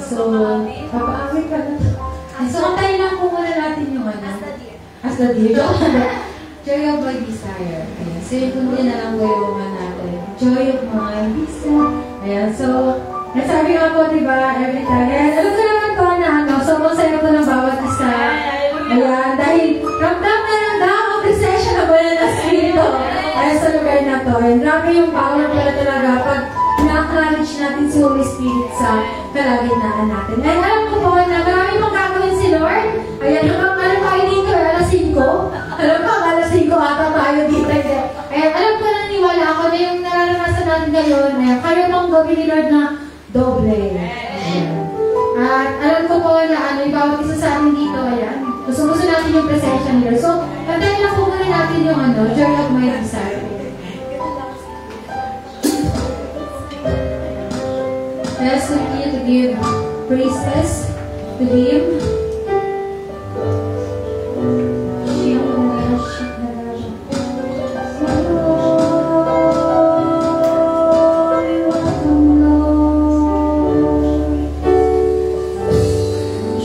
So, papaawit ka na. So, antayin lang po muna natin yung ano. As the deer. Joy of my desire. Ayan. So, yung kundi na lang gayawan natin. Joy of my desire. Ayan. So, nasabi nga po, diba, every time. Ayan, alam ko naman po na ano. So, masaya po ng bawat isa. Ayan. Dahil, ramdam na lang daw ang presensya na wala na spirito. Ayan, sa lugar na to. Ayan, grabe yung power pala talaga pag na-acknowledge natin si Holy Spirit sa kalagitnaan natin. Ayan, alam ko po na marami pang gagawin si Lord. Ayan, hanggang alam tayo dito, alas 5. Alam ko, alas 5 ata tayo dito. Ayan, alam ko, naniwala ako na yung nararanasan natin ngayon, kayo pang gawin ni Lord na doble. Ayan. At alam ko po na ano, yung bawat isa sa atin dito, ayan, gusto natin yung presensya ni Lord. So, antayin lang po muna natin yung ano, Joy of my desire. Let's continue to give praises to Him.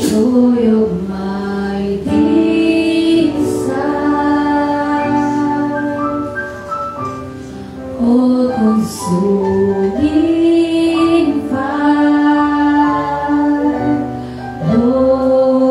Joy of my desire, oh consuming fire, oh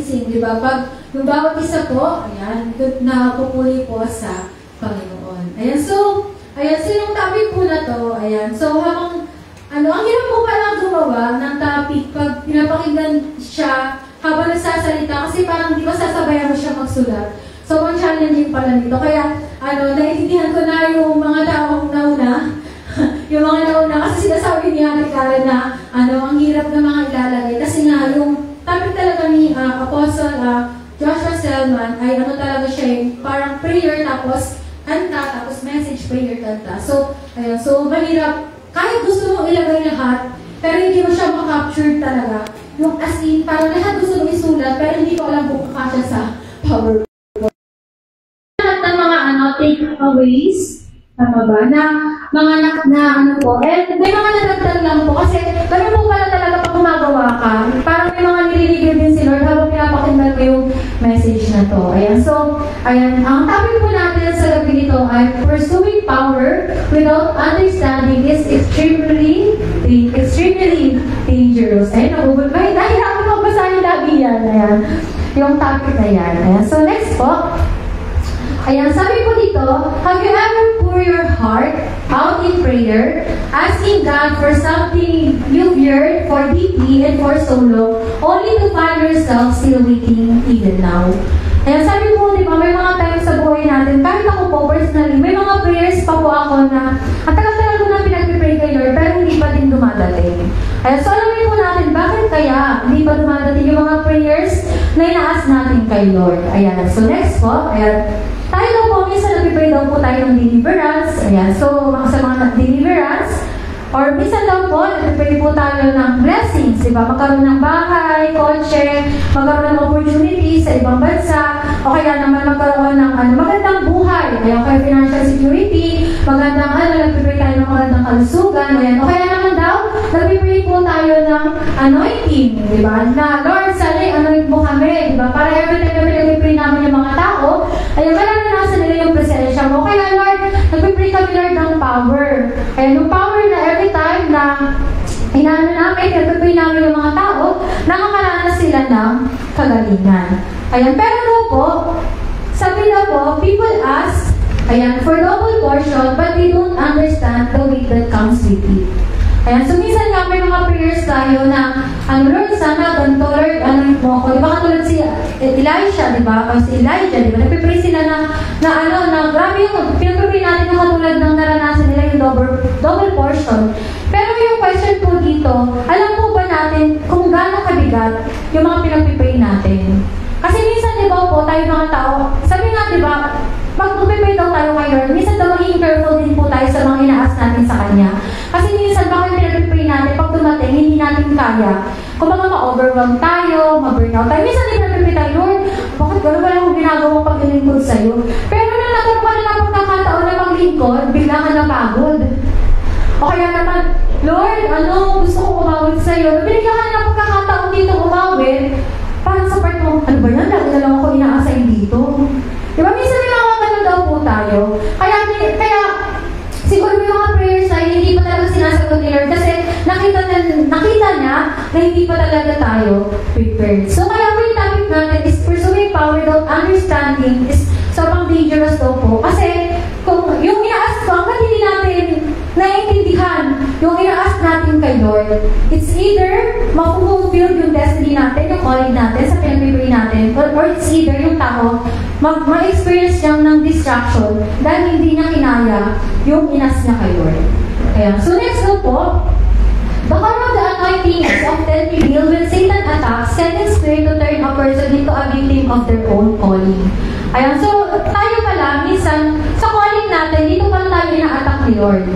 cleansing, di ba? Pag yung bawat isa po, ayan, na pupuli po sa Panginoon. Ayan, so yung topic po na to, ayan, so habang, ang hirap po palang gumawa ng topic pag pinapakinggan siya habang nagsasalita, kasi parang di ba sasabayan mo siya magsulat. So, ang challenging pala nito. Kaya, naiintindihan ko na yung mga taong nauna, yung mga nauna, kasi sinasabi niya ni Karen na, ang hirap na mga ilalagay. Kasi nga, yung topic talaga ni Apostle Joshua Selman ay talaga siya, parang prayer, tapos kanta, tapos message, prayer, kanta. So, ayun, so mahirap. Kahit gusto mo ilagay lahat, pero hindi mo siya makapture talaga. Yung as in, parang lahat gusto mo isulat, pero hindi ko alam kung kakasya sa PowerPoint. Lahat ng mga takeaways, tama ba? Na mga and may mga nadagdag lang po, kasi ganun po pala talaga pag gumagawa ka. Parang may mga nililigaw din si Lord habang pinapakinggan ko yung message na to. Ayan, so, ayan, ang topic po natin sa gabi nito ay pursuing power without understanding is extremely dangerous. Ayan, nahirapan ko basahin lagi yan. Ayan, yung topic na yan. Ayan, so next po. Ayan, sabi ko dito, have you ever poured your heart out in prayer, asking God for something you've yearned for deeply and for so long, only to find yourself still waiting even now? Ayan, sabi ko, di ba, may mga times sa buhay natin, kahit ako po personally, may mga prayers pa po ako na, ang tagal-tagal ko na pinag-pray kay Lord, pero hindi pa din dumadating. Ayan, so alamin po natin, bakit kaya hindi pa dumadating yung mga prayers na inaas natin kay Lord? Ayan, so next po, ayan, tayo daw po, minsan nag-pray daw po tayo ng deliverance. Ayan, so sa mga deliverance, or minsan daw po, nag-pray po tayo ng blessings, di ba? Magkaroon ng bahay, kotse, magkaroon ng opportunity sa ibang bansa, o kaya naman magkaroon ng magandang buhay, ayan, kaya financial security, magandang nag-pray tayo ng magandang kalusugan, ayan, o kaya naman daw, nag-pray po tayo ng anointing, di ba? Na, Lord, sana anoint mo kami, di ba? Para every time na nag-pray namin yung mga tao, ayan, nasa nila yung presensya mo. Kaya Lord, nagpipray kami Lord ng power. Ayan, yung power na every time na inaano namin, nagpipray namin yung mga tao, nakakaranas sila ng kagalingan. Ayan, pero po, sabi na po, people ask, ayan, for double portion, but they don't understand the weight that comes with it. Ayan, so minsan nga may mga prayers tayo na, Lord, sana, ganito, Lord, mo ako. Di ba katulad si Elisha, di ba? O si Elijah, di ba? Nagpipray sila na grabe yung, pinagpipray natin yung katulad ng naranasan nila yung double portion. Pero yung question po dito, alam po ba natin kung gaano kabigat yung mga pinagpipray natin? Kasi minsan, di ba po, tayo mga tao, sabi nga, di ba, pag magpipray daw tayo kay Lord, minsan daw maging careful din po tayo sa mga inaas natin sa Kanya. Kasi minsan, bakit pinag-pray natin, pag dumating, hindi natin kaya. Kung baka ma-overwhelm tayo, ma-burnout tayo. Minsan din pinag-pray tayo, Lord, bakit gano'n wala akong ginagawang paglilingkod sa'yo? Pero nung nagkaroon ka na pagkakataon na maglingkod, bigla ka napagod. O kaya naman, Lord, gusto ko umawit sa'yo. Binigyan ka na pagkakataon dito umawit, parang sa part mo, ano ba yan? Lagi na lang ako ina-assign dito. Diba? Minsan may mga ganun daw po tayo. Kaya siguro may mga prayers ay hindi pa talaga sinasagot ni Lord kasi nakita niya na hindi pa talaga tayo prepared. So kaya po yung topic natin is pursuing power without understanding is sobrang dangerous daw po. Kasi kung yung ina-ask ko, hanggang hindi natin naiintindihan yung ina-ask natin kay Lord, it's either mapupulfill yung destiny natin, yung calling natin sa pinag-pray natin, or it's either yung tao ma-experience niyang ng distraction dahil hindi niya kinaya yung inas niya kay Lord. Ayan. So next po, the power of the anointing is often revealed when Satan attacks, sending spirit to turn a person into a victim of their own calling. Ayan. So tayo pala, minsan, sa calling natin, dito pala tayo ina-attack ni Lord.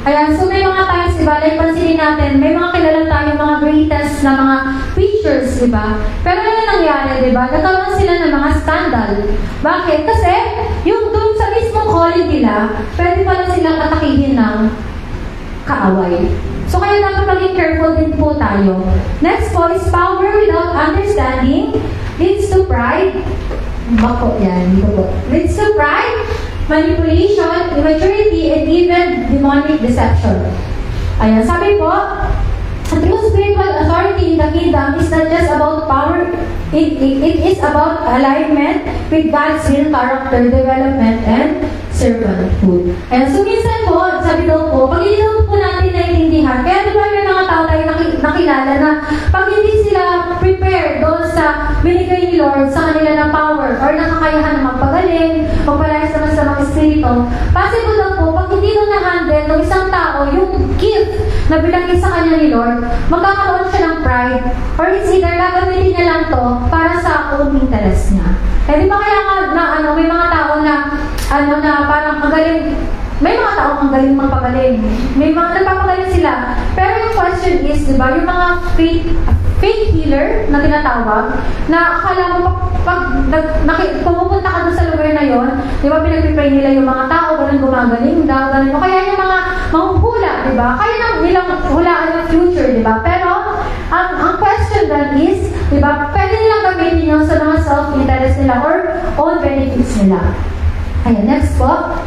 Ayan, so may mga times, diba, like pansinin natin, may mga kilala tayo, mga greatest na mga preachers, diba? Pero ano nangyari, diba? Nagkaroon sila ng mga scandal. Bakit? Kasi, yung doon sa mismong calling nila, pwede pala silang atakihin ng kaaway. So, kaya dapat maging careful din po tayo. Next po is power without understanding leads to pride. Bako, yan, dito po. Leads to pride, manipulation, immaturity, and even demonic deception. Ayan, sabi po, true spiritual authority in the kingdom is not just about power. It is about alignment with God's will, character development, and servanthood. Ayan, so minsan po, sabi daw po, pag hindi daw po natin naiintindihan, kaya di ba may mga tao tayo nakilala na pag hindi sila prepared doon sa binigay ni Lord sa kanila na power or na kakayahan na magpagaling, magpalayas naman sa mga espiritu, possible daw po, pag hindi daw na-handle ng isang tao yung gift na binigay sa kanya ni Lord, magkakaroon siya ng pride or it's either gagamitin niya lang to para sa own interest niya. Kaya di ba kaya may mga tao na parang magaling, may mga tao ang galing magpagaling. May mga nagpapagaling sila. Pero yung question is, di ba, yung mga faith healer na tinatawag, na akala mo pumupunta ka doon sa lugar na yon, di ba, pinag-pray nila yung mga tao, ganun gumagaling daw, ganun. O kaya yung mga mahuhula, di ba? Kaya nilang hulaan yung future, di ba? Pero, ang question then is, di ba, pwede nilang gamitin yun sa mga self-interest nila or own benefits nila. Ayan, next po.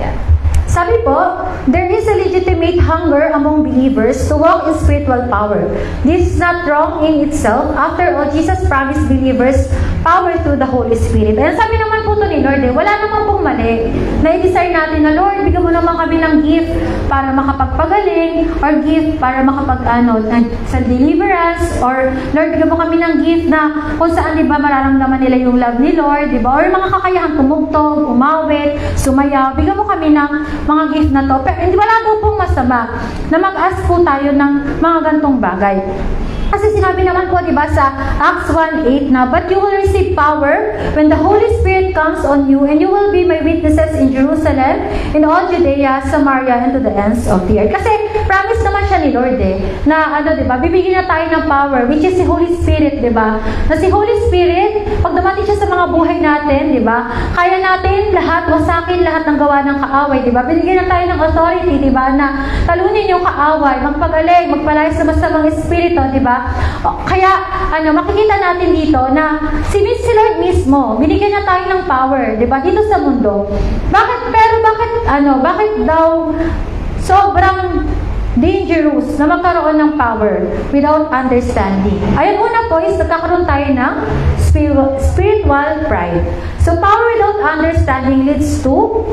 Yeah. Sabi po, there is a legitimate hunger among believers to walk in spiritual power. This is not wrong in itself. After all, Jesus promised believers power through the Holy Spirit. And sabi naman po ito ni Lord, wala naman pong mali na i-desire natin na, Lord, bigyan mo naman kami ng gift para makapagpagaling or gift para sa deliverance or Lord, bigyan mo kami ng gift na kung saan, di ba, mararamdaman nila yung love ni Lord, di ba? Or mga kakayahan tumugtog, umawit, sumayaw. Bigyan mo kami ng mga gift na to. Pero hindi wala daw pong masama na mag-ask po tayo ng mga gantong bagay. Kasi sinabi naman po, di ba, sa Acts 1:8 na, but you will receive power when the Holy Spirit comes on you, and you will be my witnesses in Jerusalem, in all Judea, Samaria, and to the ends of the earth. Kasi promise naman siya ni Lord na di ba, bibigyan na tayo ng power, which is si Holy Spirit, di ba? Na si Holy Spirit, pag dumating siya sa mga buhay natin, di ba, kaya natin lahat, wasakin lahat ng gawa ng kaaway, di ba? Binigyan na tayo ng authority, di ba, na talunin yung kaaway, magpagaling, magpalayas sa masamang espiritu, di ba? Kaya, makikita natin dito na si Lord mismo, binigyan na tayo ng power, di ba, dito sa mundo. Bakit daw sobrang dangerous na magkaroon ng power without understanding? Ayun, una po is nagkakaroon tayo ng spiritual pride. So, power without understanding leads to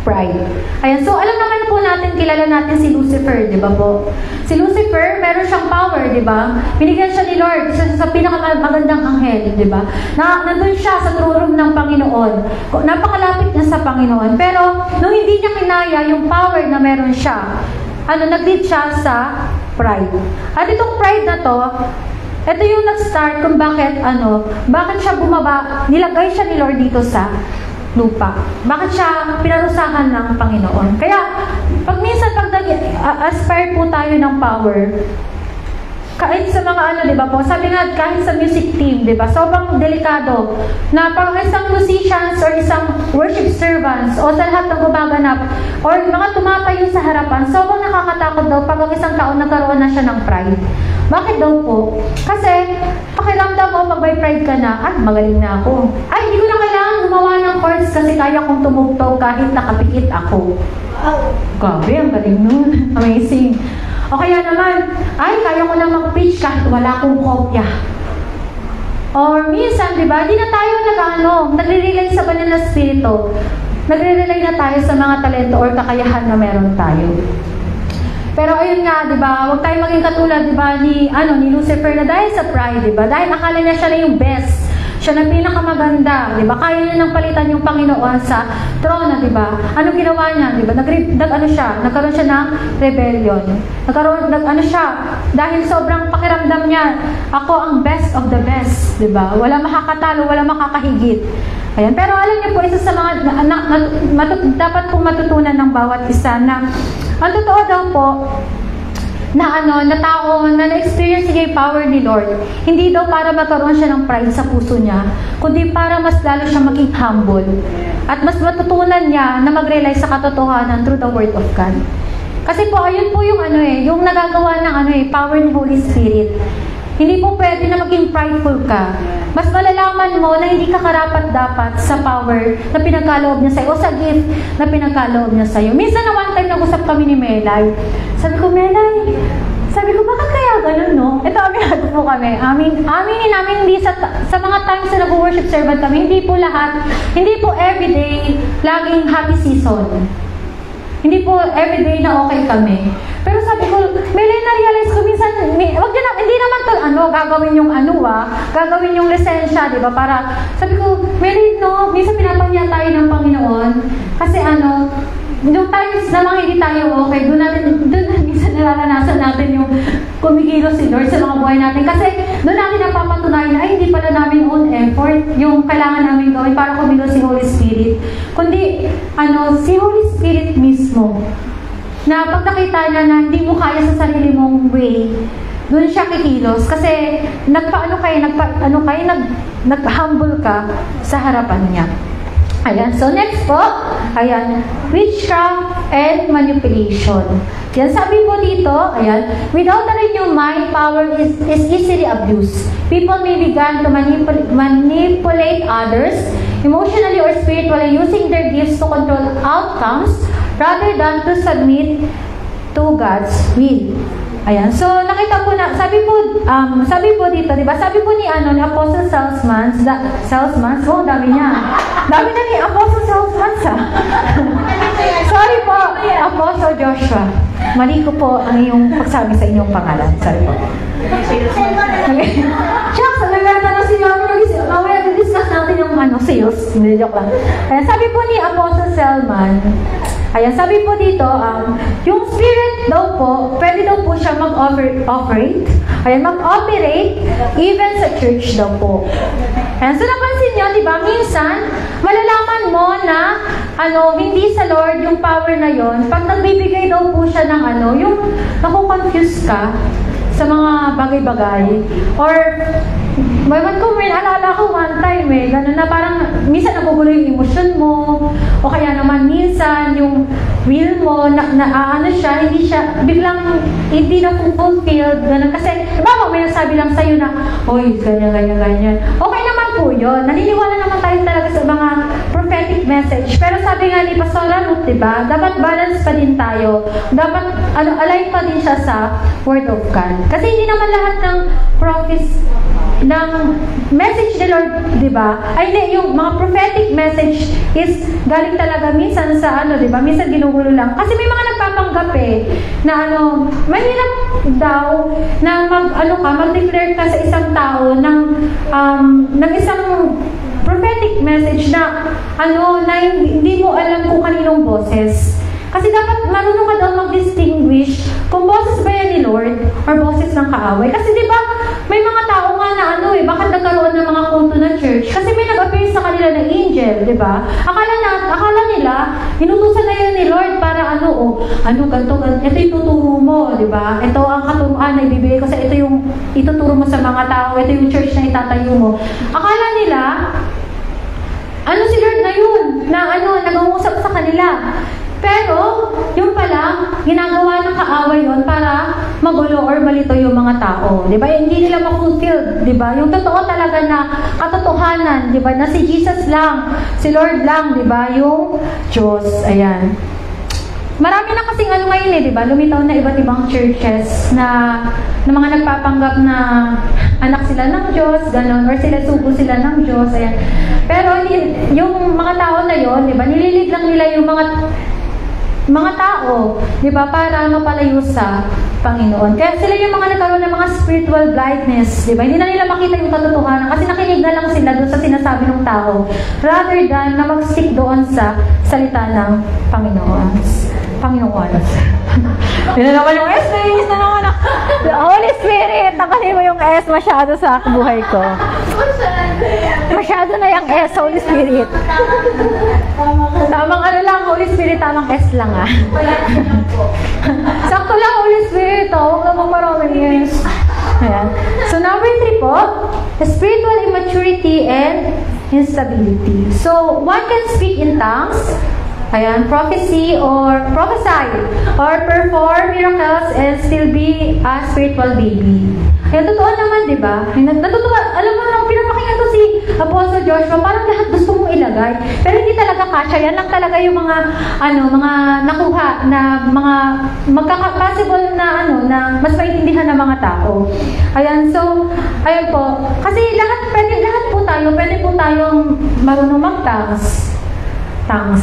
pride. Ayan, so alam naman po natin, kilala natin si Lucifer, di ba po? Si Lucifer, meron siyang power, di ba? Binigyan siya ni Lord, isa sa pinakamagandang anghel, di ba? Nandun siya sa throne room ng Panginoon. Napakalapit niya sa Panginoon. Pero, nung hindi niya kinaya yung power na meron siya, nag-lead siya sa pride. At itong pride na to, ito yung nag-start kung bakit siya bumaba, nilagay siya ni Lord dito sa lupa. Bakit siya pinarusahan ng Panginoon? Kaya, pag aspire po tayo ng power, kahit sa mga di ba po, sabi nga, kahit sa music team, di ba, sobrang delikado na pag isang musicians or isang worship servants o sa lahat ng gumaganap or mga tumatayo sa harapan, sobrang nakakatakot daw pag ang isang tao nagkaroon na siya ng pride. Bakit daw po? Kasi, pakiramdam mo, pag may pride ka na, magaling na ako. Hindi ko na kailangan gumawa ng chords kasi kaya kong tumugtog kahit nakapikit ako. Grabe, ang galing nun. Amazing. O kaya naman, kaya ko na mag-preach kahit wala akong kopya. Or minsan, di ba, di na tayo nagre-rely sa banal na spirito. Nagre-rely na tayo sa mga talento or kakayahan na meron tayo. Pero ayun nga, di ba, huwag tayo maging katulad, di ba, ni Lucifer na dahil sa pride, di ba, dahil akala niya siya na yung best. Siya na pinakamaganda, di ba? Kaya niya nang palitan yung Panginoon sa trono, di ba? Ano ginawa niya, di ba? Nagkaroon siya ng rebellion. Dahil sobrang pakiramdam niya, ako ang best of the best, di ba? Wala makakatalo, wala makakahigit. Ayan. Pero alam niyo po, isa sa mga dapat pong matutunan ng bawat isa na ang totoo daw po, na tao na na-experience niya yung power ni Lord, hindi daw para magkaroon siya ng pride sa puso niya, kundi para mas lalo siya maging humble. At mas matutunan niya na mag-rely sa katotohanan through the Word of God. Kasi po, ayun po yung yung nagagawa ng power ni Holy Spirit. Hindi po pwede na maging prideful ka. Mas malalaman mo na hindi ka karapat-dapat sa power na pinagkaloob niya sa'yo o sa gift na pinagkaloob niya sa'yo. Minsan na one time nag-usap kami ni Melay. Sabi ko, Melay, bakit kaya ganun, no? Ito, aminado po kami. Aminin namin, hindi sa mga times na nag-worship servant kami, hindi po lahat, hindi po everyday, laging happy season. Hindi po everyday na okay kami. Pero sabi ko, Melay, na-realize ko minsan, hindi naman to, gagawin yung gagawin yung lisensya, di ba? Para, sabi ko, Melay, no, minsan pinapahiya tayo ng Panginoon. Kasi yung times na mga hindi tayo okay, doon minsan nararanasan natin yung kumikilos si Lord sa mga buhay natin. Kasi doon natin napapatunayan na hindi pala namin own effort yung kailangan namin gawin para kumilos si Holy Spirit. Kundi, si Holy Spirit mismo, na pag nakita niya na hindi mo kaya sa sarili mong way, doon siya kikilos. Kasi nag-humble ka sa harapan niya. Ayan, so next po, ayan, witchcraft and manipulation. Yan, sabi po dito, ayan, without a renewed mind, power is easily abused. People may begin to manipulate others emotionally or spiritually using their gifts to control outcomes rather than to submit to God's will. Ayan, so nakita po na, sabi po dito, di ba? Sabi po ni Apostle Salesman, dami niya. Dami na ni Apostle Salesman, Sorry po, Apostle Joshua. Mali ko po ang iyong pagsabi sa inyong pangalan. Sorry po. Shucks, nagkata na si Mami. Mamaya, discuss natin yung sales. Hindi, joke lang. Ayan, sabi po ni Apostle Salesman, ayan, sabi po dito, yung spirit daw po, pwede daw po siya mag-operate even sa church daw po. Ayan, so napansin nyo, di ba, minsan, malalaman mo na, hindi sa Lord yung power na yon. Pag nagbibigay daw po siya ng yung nakukonfuse ka sa mga bagay-bagay. Or, alala ko one time gano'n na parang, minsan nagugulo yung emosyon mo, o kaya naman minsan yung will mo, biglang hindi na fulfilled, gano'n. Kasi, may nagsabi lang sa'yo na, oy, ganyan. Okay naman po yun. Naniniwala naman tayo talaga sa mga prophetic message. Pero sabi nga ni Pastora Ruth, diba, dapat balance pa din tayo. Dapat, align pa din siya sa Word of God. Kasi hindi naman lahat ng prophets ng message ni Lord, di ba? Yung mga prophetic message is galing talaga minsan sa di ba? Minsan ginugulo lang. Kasi may mga nagpapanggap na mahirap daw na mag-declare ka sa isang tao ng isang prophetic message na na hindi mo alam kung kaninong boses. Kasi dapat marunong ka daw mag-distinguish kung boses ba yan ni Lord or boses ng kaaway. Kasi di ba, may mga tao nga na bakit nagkaroon ng mga kulto na church? Kasi may nag-appear sa kanila na angel, di ba? Akala nila, inutusan na yun ni Lord para ganito, ito yung tuturo mo, di ba? Ito ang katuruan na ibibigay ko ito yung ituturo mo sa mga tao, ito yung church na itatayo mo. Akala nila, si Lord na yun, na nag-uusap sa kanila. Pero, yung pala, ginagawa ng kaaway yun para magulo or malito yung mga tao. Di ba? Hindi nila ma-fulfilled. Di ba? Yung totoo talaga na katotohanan. Di ba? Na si Jesus lang, si Lord lang. Di ba? Yung Diyos. Ayan. Marami na kasing ngayon di ba? Lumitaw na iba't ibang churches na mga nagpapanggap na anak sila ng Diyos, gano'n, or sugo sila ng Diyos. Ayan. Pero, yung mga tao na yon, di ba? Nililid lang nila yung mga tao, di ba, para mapalayo sa Panginoon. Kaya sila yung mga nagkaroon ng mga spiritual blindness, di ba? Hindi na nila makita yung katotohanan kasi nakinig na lang sila doon sa sinasabi ng tao rather than na mag-stick doon sa salita ng Panginoon. Yun na naman yung S, nainis na naman ako. Holy Spirit, tanggalin mo yung S masyado sa buhay ko. Masyado na yung S, Holy Spirit. Tamang Holy Spirit, tamang S lang Sakto lang, Holy Spirit, huwag lang maraming S. Ayan. So, number 3 po, spiritual immaturity and instability. So, one can speak in tongues, prophesy or prophesy or perform miracles and still be a spiritual baby. Kaya totoo naman, di ba? Natutuwa, alam mo, nung pinapakinggan ko si Apostle Joshua, parang lahat gusto mong ilagay. Pero hindi talaga kasya. Yan lang talaga yung mga, mga nakuha na mga possible na, na mas maintindihan ng mga tao. Ayan, so, ayan po. Kasi lahat po tayong marunong mag-tangs.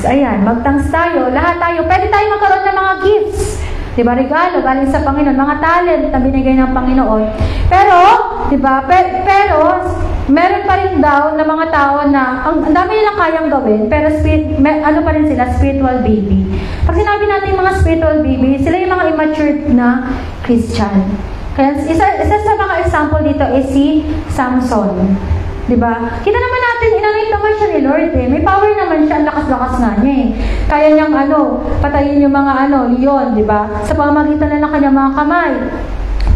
Ayan, mag-tangs tayo. Lahat tayo. Pwede tayo magkaroon ng mga gifts. Diba, regalo galing sa Panginoon, mga talent na binigay ng Panginoon. Pero, diba, pero meron pa rin daw na mga tao na ang dami nilang kayang gawin, pero ano pa rin sila, spiritual baby. Pag sinabi natin mga spiritual baby, sila yung mga immature na Christian. Kaya isa sa mga example dito is si Samson. Diba? Kita naman natin, inanay naman siya ni Lord eh. May power naman siya, ang lakas-lakas nga niya eh. Kaya niyang patayin yung mga leon, diba? Sa pamamagitan na ng kanyang mga kamay.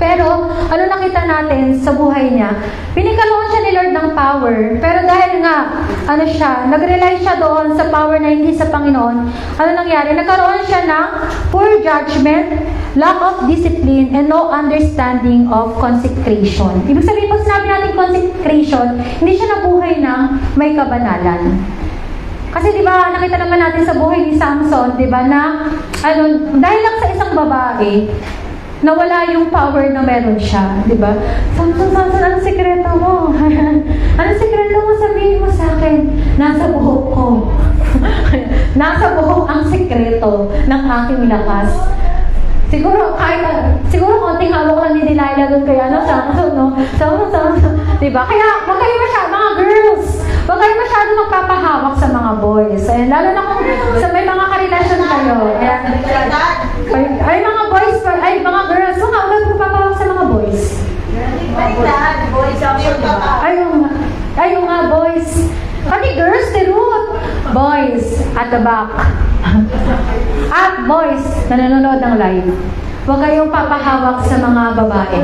Pero, ano nakita natin sa buhay niya? Pinagkalooban siya ni Lord ng power. Pero dahil nga, nag-rely siya doon sa power na hindi sa Panginoon, ano nangyari? Nagkaroon siya ng poor judgment, lack of discipline, and no understanding of consecration. Ibig sabihin, pag sinabi natin consecration, hindi siya nabuhay ng may kabanalan. Kasi di ba nakita naman natin sa buhay ni Samson, di ba, na dahil lang sa isang babae, nawala yung power na meron siya, di ba? Samson, anong sikreto mo? Anong sikreto mo? Sabihin mo sa akin. Nasa buhok ko. Nasa buhok ang sikreto ng aking lakas. Siguro konting hawak lang ni Delilah doon kaya, Samson, no? Samson, di ba? Kaya, wag kayo masyado, mga girls, wag kayo masyado magpapahawak sa mga boys. Ayan, lalo na kung may mga karelasyon kayo. Ayan. Mga girls, huwag magpapahawak sa mga boys. Ayaw nga, boys. Pati girls, tirut. Boys, at the back. At boys, na nanonood ng live. Huwag kayong papahawak sa mga babae.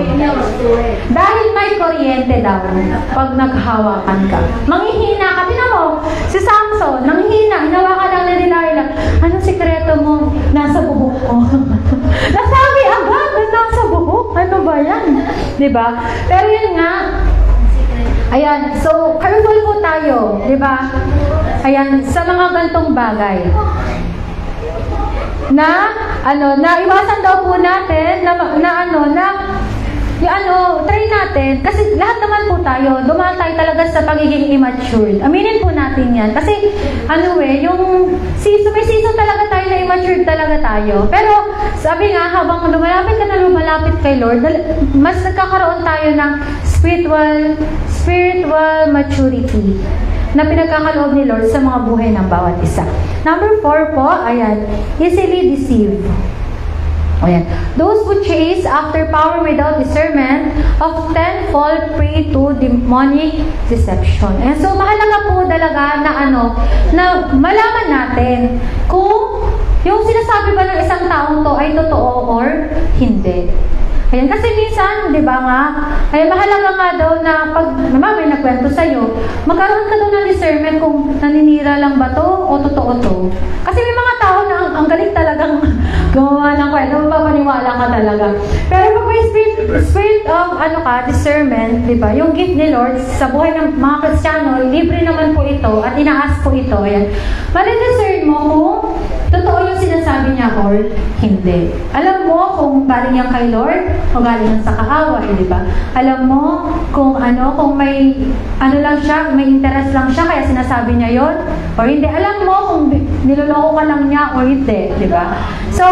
Dahil may kuryente daw pag naghawakan ka. Manghihina ka. Tingnan mo, si Samson, nanghihina, hinawakan lang ni Delilah. Anong sikreto mo? Nasa buhok ko. Nasabi agad na nasa buhok. Ano ba yan? Diba? Pero yun nga, ayan, so, careful po tayo. Diba? Ayan, sa mga gantong bagay. Na iwasan daw po natin try natin kasi lahat naman po tayo dumaan tayo talaga sa pagiging immature. Aminin po natin yan kasi may season talaga tayo na immature talaga tayo. Pero sabi nga, habang lumalapit kay Lord, mas nagkakaroon tayo ng spiritual maturity na pinagkakaloob ni Lord sa mga buhay ng bawat isa. Number 4 po, ayan, easily deceived. Ayan. Those who chase after power without discernment often fall prey to demonic deception. And so, mahalaga po talaga na malaman natin kung yung sinasabi ba ng isang taong to ay totoo or hindi. Ayan, kasi minsan, di ba nga, ay mahalaga nga daw na pag may nagkwento sa'yo, magkaroon ka daw ng discernment kung naninira lang ba to o totoo to. Kasi may mga tao na ang galing talagang gumawa ng kwento, mapapaniwala ka talaga. Pero pag may spirit of discernment, di ba, yung gift ni Lord sa buhay ng mga Kristiyano, libre naman po ito at inaas po ito. Ayan. Mali-discern mo kung totoo yung sinasabi niya or hindi. Alam mo kung galing yan kay Lord o galing yan sa kaaway, di ba? Alam mo kung may lang siya, may interest lang siya kaya sinasabi niya yon o hindi. Alam mo kung niloloko ka lang niya o hindi, di ba? So,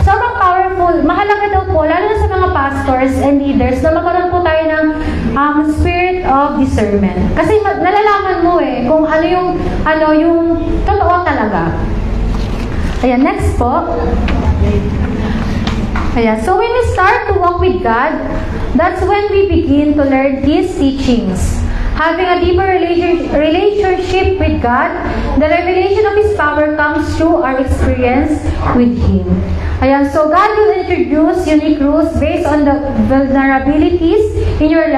sobrang powerful. Mahalaga daw po, lalo na sa mga pastors and leaders, na magkaroon po tayo ng spirit of discernment. Kasi nalalaman mo kung yung totoo talaga. Ayan, next po. Ayan, so when we start to walk with God, that's when we begin to learn His teachings. Having a deeper relationship with God, the revelation of His power comes through our experience with Him. Ayan, so God will introduce unique rules based on the vulnerabilities in your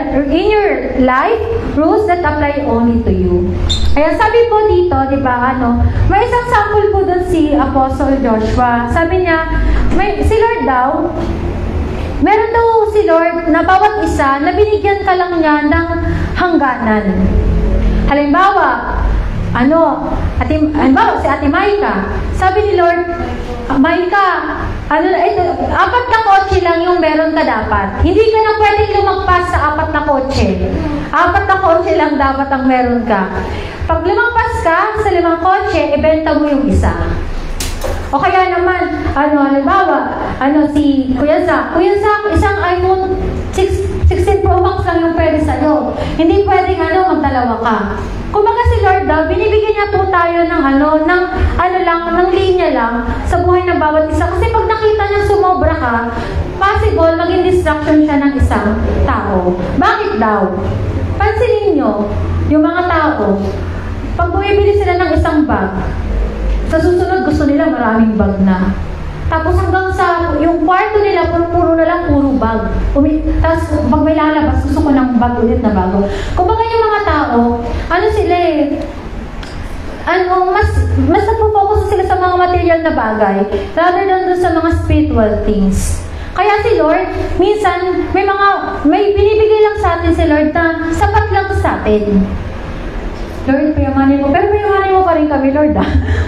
life, rules that apply only to you. Ayan, sabi po dito, di ba, may isang sample po doon si Apostle Joshua. Sabi niya, si Lord daw, meron daw si Lord na bawat isa na binigyan ka lang niya ng hangganan. Halimbawa, halimbawa si Ate Maika, sabi ni Lord, Maika, ito, 4 na kotse lang yung meron ka dapat. Hindi ka na pwedeng lumagpas sa 4 na kotse. 4 na kotse lang dapat ang meron ka. Pag lumagpas ka sa 5 kotse, ibenta mo yung isa. O kaya naman, halimbawa, si Kuya Zach, isang iPhone 16 Pro Max lang yung pwede sa'yo. Hindi pwedeng magdalawa ka. Kumbaga si Lord daw, binibigyan niya po tayo ng ng linya lang sa buhay ng bawat isa. Kasi pag nakita niya sumobra ka, possible maging distraction siya ng isang tao. Bakit daw? Pansinin niyo, yung mga tao, pag bumibili sila ng isang bag, sa susunod gusto nila maraming bag na. Tapos hanggang sa yung kwarto nila, puro bag. Tapos pag may lalabas, gusto ko ng bag ulit na bago. Kumbaga yung mga tao, mas nagpo-focus sila sa mga material na bagay rather than doon sa mga spiritual things. Kaya si Lord, minsan, may binibigay lang sa atin si Lord na sapat lang sa atin. Lord, payamanin mo. Pero payamanin mo pa rin kami, Lord,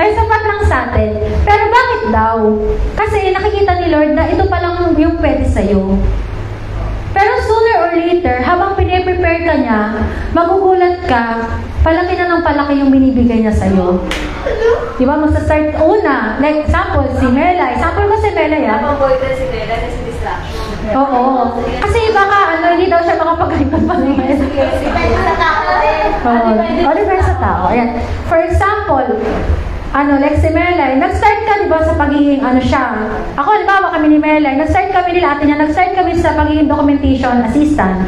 ay sapat lang sa atin. Pero bakit daw? Kasi nakikita ni Lord na ito pa lang yung pwede sa'yo. Pero sooner or later, habang piniprepare ka niya, magugulat ka, palaki na ng palaki yung binibigay niya sa'yo. Diba? Magsa-start una. Like, example, si Mela. Example ko si Mela, ya. Napang-boyfriend si Mela kasi distraction. Oo. Kasi baka, hindi daw siya makapag-ipag pa rin. Depende sa tao din. Depende sa tao. Ayan. For example, like si Melay, nag-start ka, di ba, sa pagiging siya. Ako, halimbawa kami ni Melay, nag-start kami nila ate niya, nag-start kami sa pagiging documentation assistant.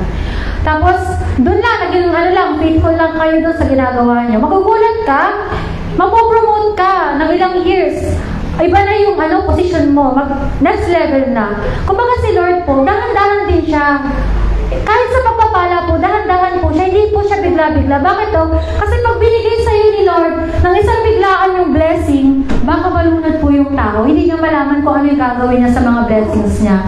Tapos, doon lang, naging faithful lang kayo doon sa ginagawa niyo. Magugulat ka, mapopromote ka ng ilang years. Iba na yung position mo, next level na. Kumbaga si Lord po, dahan-dahan din siya. Kahit sa pagpapala po, dahan-dahan po siya, hindi po siya bigla-bigla. Bakit to? Kasi pag binigay sa'yo ni Lord ng isang biglaan yung blessing, baka malunod po yung tao. Hindi niya malaman kung ano yung gagawin niya sa mga blessings niya.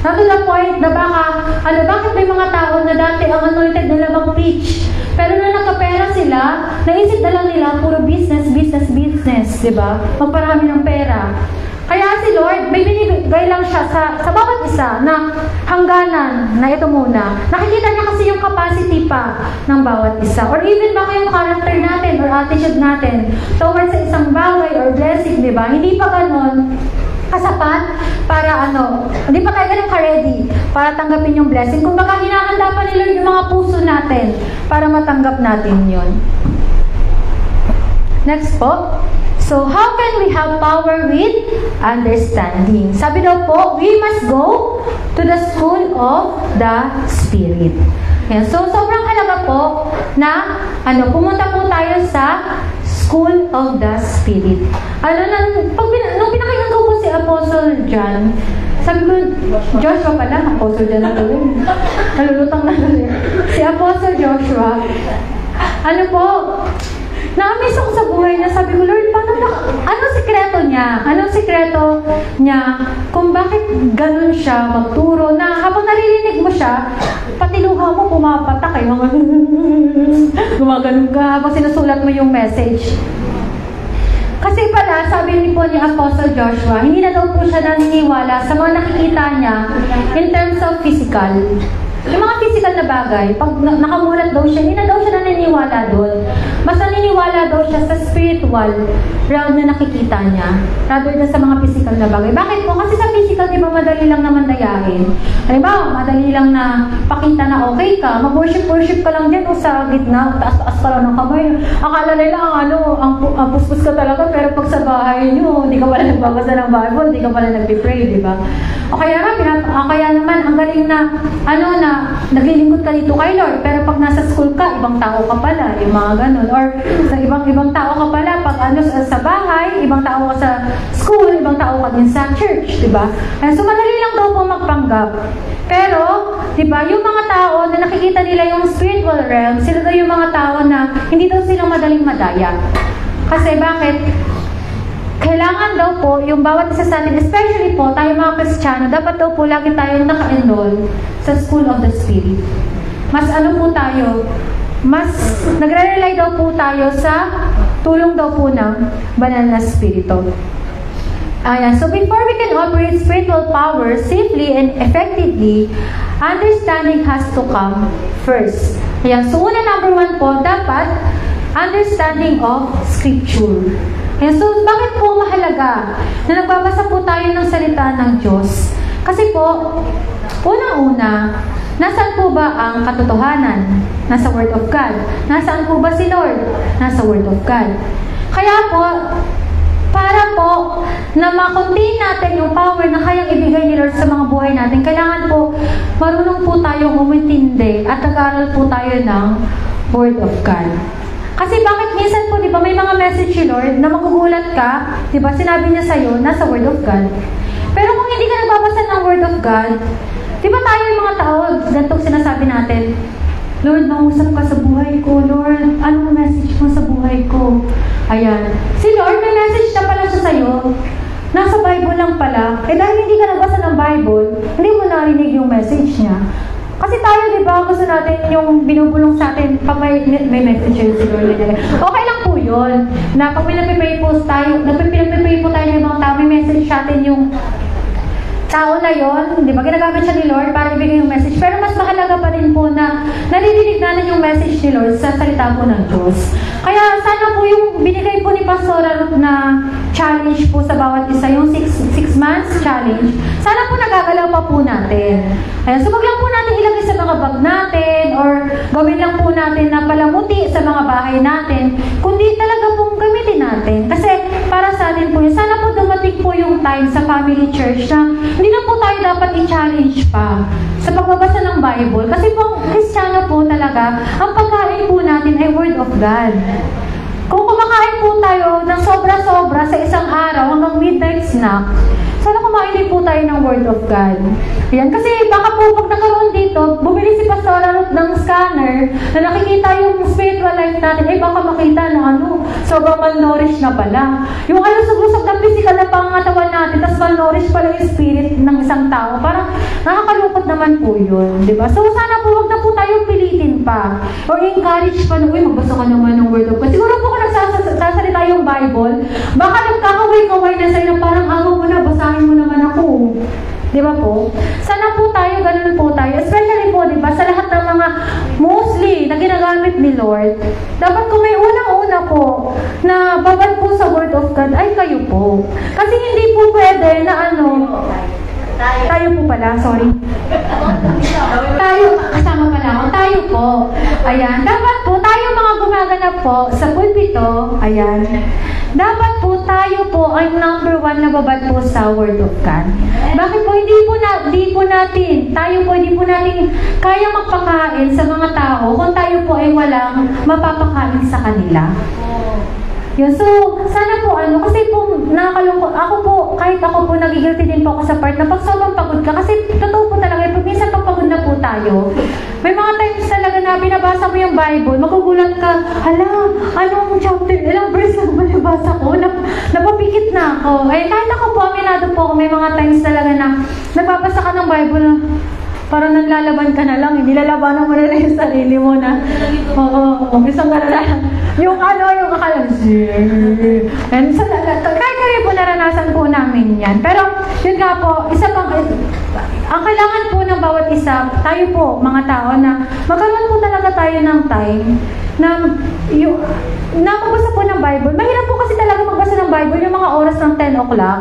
Now to the point na bakit may mga tao na dati ang anointed nila mag-preach, pero na nakapera sila, naisip na lang nila, puro business, di ba? Magparami ng pera. Kaya si Lord, may binibigay lang siya sa bawat isa na hangganan na ito muna. Nakikita niya kasi yung capacity pa ng bawat isa. Or even baka yung character natin or attitude natin towards sa isang bagay or blessing, di ba? Hindi pa ganon kasapat para hindi pa tayo ganun ka-ready para tanggapin yung blessing. Kung baka hinahanda pa ni Lord yung mga puso natin para matanggap natin yun. Next po. So, how can we have power with understanding? Sabi daw po, we must go to the school of the Spirit. Ayan. So, sobrang halaga po na pumunta po tayo sa School of the Spirit. Nung pinakinggan ko po si Apostle John, sabi ko, Joshua pala, Apostle John na tuloy. Nalulutang na tuloy. Si Apostle Joshua, na-amaze ako sa buhay niya. Sabi ko, Lord, anong sikreto niya? Anong sikreto niya kung bakit ganun siya magturo na habang naririnig mo siya, pati luha mo pumapatak eh. Gumaganon ka habang sinusulat mo yung message. Kasi pala, sabi ni Apostle Joshua, hindi na daw po siya naniniwala sa mga nakikita niya in terms of physical. Yung mga physical na bagay, pag nakamulat daw siya, hindi na daw siya naniniwala doon. Mas naniniwala daw siya sa spiritual realm na nakikita niya rather than sa mga physical na bagay. Bakit po? Kasi sa physical, di ba, madali lang naman dayain. Halimbawa, madali lang na pakita na okay ka, mag-worship ka lang dyan o sa gitna, taas-taas ka lang ng kamay. Akala nila ang puspus ka talaga, pero pag sa bahay nyo, hindi ka pala nagbabasa ng Bible, hindi ka pala nagpipray, di ba? O kaya naman, ang galing na, naglilingkod ka dito kay Lord, pero pag nasa school ka, ibang tao ka pala, yung mga ganun. Or sa ibang tao ka pala, pag sa bahay, ibang tao ka sa school, ibang tao ka din sa church, di ba? So, madali lang daw po magpanggap. Pero, di ba, yung mga tao na nakikita nila yung spiritual realm, sila daw yung mga tao na hindi daw silang madaling madaya. Kasi bakit? Kailangan kailangan daw po, yung bawat isa sa atin, especially po, tayo mga Kristiyano, dapat daw po lagi tayo naka-enroll sa School of the Spirit. Mas ano po tayo, mas nagre-rely daw po tayo sa tulong daw po ng banal na Espiritu. Ayan. So before we can operate spiritual power safely and effectively, understanding has to come first. Ayan. So una, number 1 po, dapat understanding of Scripture. Ayan. So bakit po mahalaga na nagbabasa po tayo ng salita ng Diyos? Kasi po, unang-una, nasaan po ba ang katotohanan? Nasa Word of God. Nasaan po ba si Lord? Nasa Word of God. Kaya po, para po na makontain natin yung power na kayang ibigay ni Lord sa mga buhay natin, kailangan po marunong po tayong umintindi at nag-aaral po tayo ng Word of God. Kasi bakit minsan po, di ba, may mga message si Lord na magugulat ka, di ba, sinabi niya sa'yo, nasa Word of God. Pero kung hindi ka nagbabasa ng Word of God, di ba tayo yung mga tao, ganitong sinasabi natin, Lord, mausap ka sa buhay ko. Lord, anong message mo sa buhay ko? Ayan. Si Lord, may message na pala siya sa'yo. Nasa Bible lang pala. Eh dahil hindi ka nagbasa ng Bible, hindi mo narinig yung message niya. Kasi tayo, di ba, gusto natin yung binubulong sa atin pag may message yun si Lord. Okay lang po yun. Na pag may napipray po tayo, napipray po tayo ng mga tao, may message sa atin yung tao na yon, di ba, ginagamit siya ni Lord para ibigay yung message. Pero mas mahalaga pa rin po na naririnig natin yung message ni Lord sa salita po ng Diyos. Kaya sana po yung binigay po ni Pastora Ruth na challenge po sa bawat isa, yung 6 months challenge, sana po nagagalaw pa po natin. Ayan, so wag lang po natin ilagay sa mga bag natin or gawin lang po natin na palamuti sa mga bahay natin, kundi talaga pong gamitin natin. Kasi para sa atin po yun, sana po dumating po yung time sa family church na hindi na po tayo dapat i-challenge pa sa pagbabasa ng Bible. Kasi po, Kristiyano po talaga, ang pagkain po natin ay Word of God. Kung kumakain po tayo ng sobra-sobra sa isang araw hanggang midnight snack, sana kumain din po tayo ng Word of God. Ayan, kasi baka po pag nakaroon dito, bumili si Pastora Ruth ng scanner na nakikita yung spiritual life natin, eh baka makita na sobrang malnourished na pala. Yung lusog-lusog na physical na pangatawan natin, tapos malnourished pala yung spirit ng isang tao. Parang nakakalungkot naman po yun, di ba? So sana po, wag na po tayo pilitin pa. Or encourage pa na, magbasa ka naman ng Word of God. Siguro po kung nagsasalita yung Bible, baka nagkakaway-kaway na sa'yo na parang ako mo na, basahin mo naman ako. Di ba po? Sana po tayo, ganun po tayo. Especially po, di ba, sa lahat ng mga mostly na ginagamit ni Lord, dapat kung may unang-una po na babad po sa Word of God, ay kayo po. Kasi hindi po pwede na tayo po pala, sorry. Tayo, kasama pala ako. Tayo po. Ayan. Dapat po, tayo mga gumaganap po sa pulpito, ayan. Dapat po tayo po ay number 1 na babad po sa Word of God. Bakit po? Hindi po natin kaya magpakain sa mga tao kung tayo po ay walang mapapakain sa kanila. Yun. So, sana po kasi po nakakalungkot. Ako po, kahit ako po nagigilty din po ako sa part na pag sobrang pagod ka, kasi totoo po talaga, pag minsan pag pagod na po tayo, may mga times talaga na binabasa mo yung Bible, magugulat ka, anong chapter, ilang verse na ba nabasa ko? Napapikit na ako. Eh, kahit ako po, aminado po ako, may mga times talaga na nagbabasa ka ng Bible na parang nanlalaban ka na lang, hindi lalabanan mo na lang yung sarili mo na, isang ka na lang. Yung akala, and kahit kaya po naranasan po namin yan. Pero, yun nga po, ang kailangan po ng bawat isa, tayo po, mga tao, na magkaroon po talaga tayo ng time na magbasa po ng Bible. Mahirap po kasi talaga magbasa ng Bible yung mga oras ng 10 o'clock,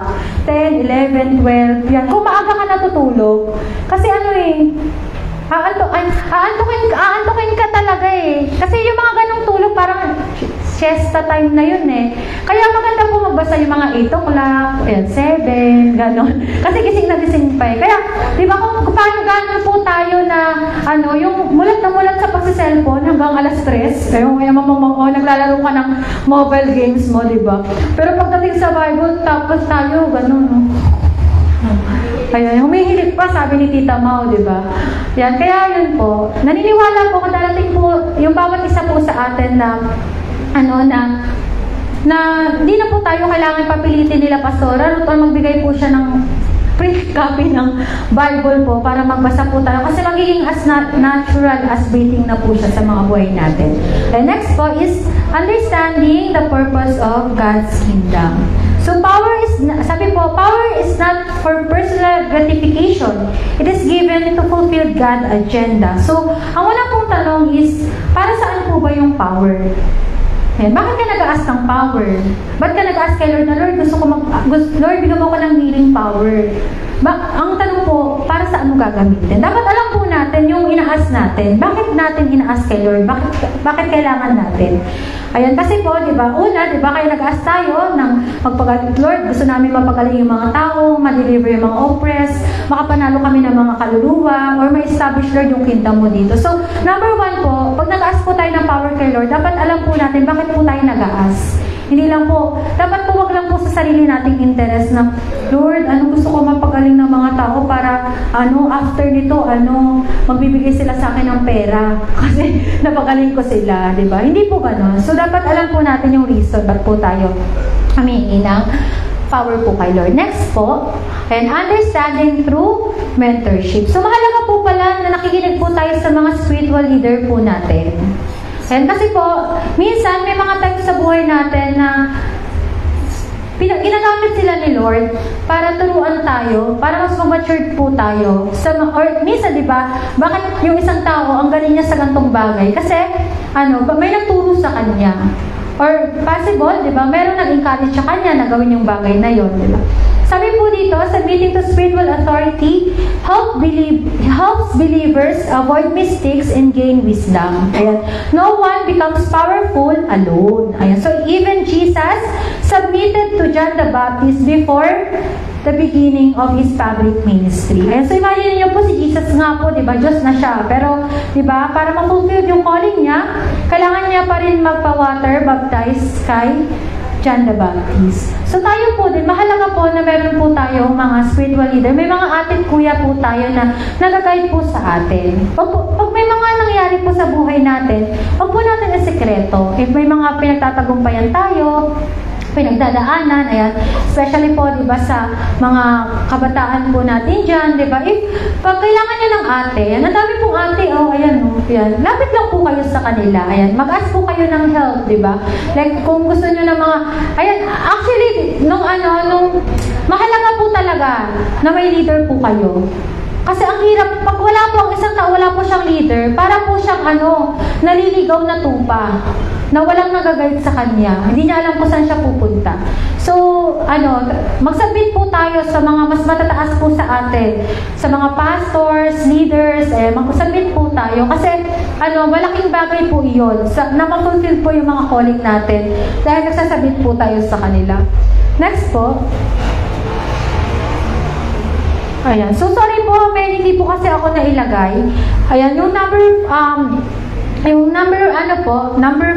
10, 11, 12, yan. Kung maaga ka natutulog, kasi aantukin ka talaga eh. Kasi yung mga ganong tulog, parang siesta time na yun eh. Kaya maganda po magbasa yung mga 8 o'clock, 7, ganon. Kasi gising na gising pa eh. Kaya, di ba kung paano gano'n po tayo na, yung mulat na mulat sa pagsiselfone hanggang alas 3, yung naglalaro ka ng mobile games mo, di ba? Pero pagdating sa Bible, tapos tayo, ganon. Kaya humihilig pa, sabi ni Tita Mau, di ba? Yan, kaya yun po. Naniniwala po kung darating po yung bawat isa po sa atin na na hindi na po tayo kailangan papilitin nila pastora or magbigay po siya ng print copy ng Bible po para magbasa po tayo kasi magiging as natural as breathing na po siya sa mga buhay natin. And next po is understanding the purpose of God's kingdom. So power is not for personal gratification. It is given to fulfill God's agenda. So, ang una pong tanong is, para saan po ba yung power? Bakit ka nag-ask ng power? Ba't ka nag-ask kay Lord na, Lord, bigyan mo ko ng healing power. Ang tanong po, para saan mo gagamitin? Dapat alam po natin yung ina-ask natin. Bakit natin ina-ask kay Lord? Bakit kailangan natin? Ayan, kasi po, di ba, kayo nag-ask tayo ng magpagaling, Lord, gusto namin mapagaling yung mga tao, ma-deliver yung mga oppressed, makapanalo kami ng mga kaluluwa, or ma-establish, Lord, yung kingdom mo dito. So, number one po, pag nag-ask po tayo ng power kay Lord, dapat alam po natin bakit po tayo nag-ask. Hindi lang po, dapat po wag lang po sa sarili nating interest na, Lord, gusto ko mapagaling ng mga tao para, after nito, magbibigay sila sa akin ng pera. Kasi napagaling ko sila, di ba? Hindi po gano'n. So, dapat alam po natin yung reason ba't po tayo humingi ng power po kay Lord. Next po, and understanding through mentorship. So, mahalaga po pala na nakikinig po tayo sa mga spiritual leader po natin. And kasi po, minsan may mga times sa buhay natin na ginagamit sila ni Lord para turuan tayo, para mas mag-matured po tayo. Or minsan, di ba, bakit yung isang tao ang galing niya sa gantong bagay? Kasi, may nagturo sa kanya. Or possible, di ba, meron nag-encourage sa kanya na gawin yung bagay na yon, di ba? Sabi po dito, submitting to spiritual authority helps believers avoid mistakes and gain wisdom. Ayan. No one becomes powerful alone. Ayan. So, even Jesus submitted to John the Baptist before the beginning of his public ministry. Ayan. So, imagine niyo po si Jesus nga po, di ba? Diyos na siya. Pero, di ba, para ma-fulfill yung calling niya, kailangan niya pa rin magpa-water baptize kay John the Baptist. So tayo po din, mahalaga po na meron po tayo mga spiritual leader. May mga ating kuya po tayo na nag-guide po sa atin. Pag may mga nangyari po sa buhay natin, wag po natin isekreto. If may mga pinagtatagumpayan tayo, pinagdadaanan, ayan, especially po, di ba, sa mga kabataan po natin dyan, di ba, pag kailangan nyo ng ate, ang dami pong ate, ayan, lapit lang po kayo sa kanila, ayan, mag-ask po kayo ng help, di ba, like, kung gusto nyo ng mga, ayan, actually, mahalaga po talaga na may leader po kayo. Kasi ang hirap, pag wala po ang isang tao, wala po siyang leader, para po siyang naliligaw na tupa, na walang nag-guide sa kanya. Hindi niya alam kung saan siya pupunta. So, mag-submit po tayo sa mga mas matataas po sa atin, sa mga pastors, leaders, mag-submit po tayo. Kasi, malaking bagay po iyon, na ma-fulfill po yung mga calling natin, dahil nagsasabit po tayo sa kanila. Next po. Ayan. So, sorry po, hindi po kasi ako nailagay. Ayan, yung number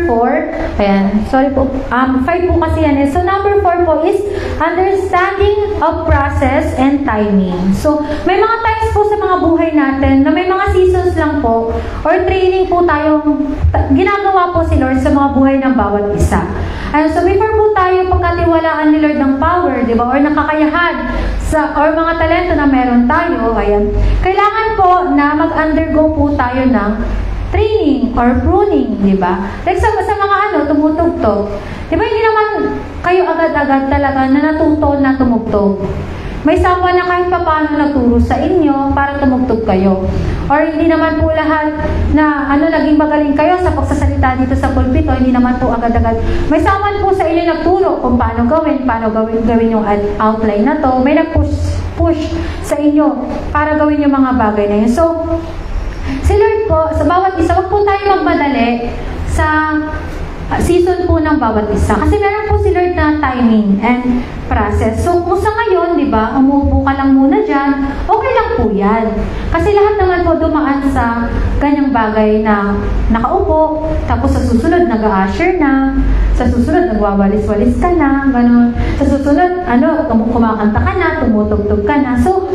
4, ayan, sorry po, 5 po kasi yan. So, number 4 po is understanding of process and timing. So, may mga times po sa mga buhay natin na may mga seasons lang po or training po tayong ginagawa po si Lord sa mga buhay ng bawat isa. And so, before po tayo pagkatiwalaan ni Lord ng power, di ba, or nakakayahan or mga talento na meron tayo, ayan, kailangan po na mag-undergo po tayo ng training or pruning, di ba? Like sa mga tumutugtog. Di ba, hindi naman kayo agad-agad talaga na natuto na tumugtog. May someone na kahit pa paano nagturo sa inyo para tumugtog kayo. Or hindi naman po lahat na naging magaling kayo sa pagsasalita dito sa pulpito, hindi naman po agad-agad. May someone po sa inyo nagturo kung paano gawin yung outline na to. May nag-push sa inyo para gawin yung mga bagay na yun. So, si Lord po, sa bawat isa, wag po tayo magmadali sa season po ng bawat isa. Kasi meron po si Lord na timing and process. So, kung sa ngayon, di ba, umuupo ka lang muna dyan, okay lang po yan. Kasi lahat naman po dumaan sa ganyang bagay na nakaupo, tapos sa susunod, nag-a-usher na, sa susunod, nagwawalis-walis ka na, gano'n. Sa susunod, kumakanta ka na, tumutugtog ka na. So,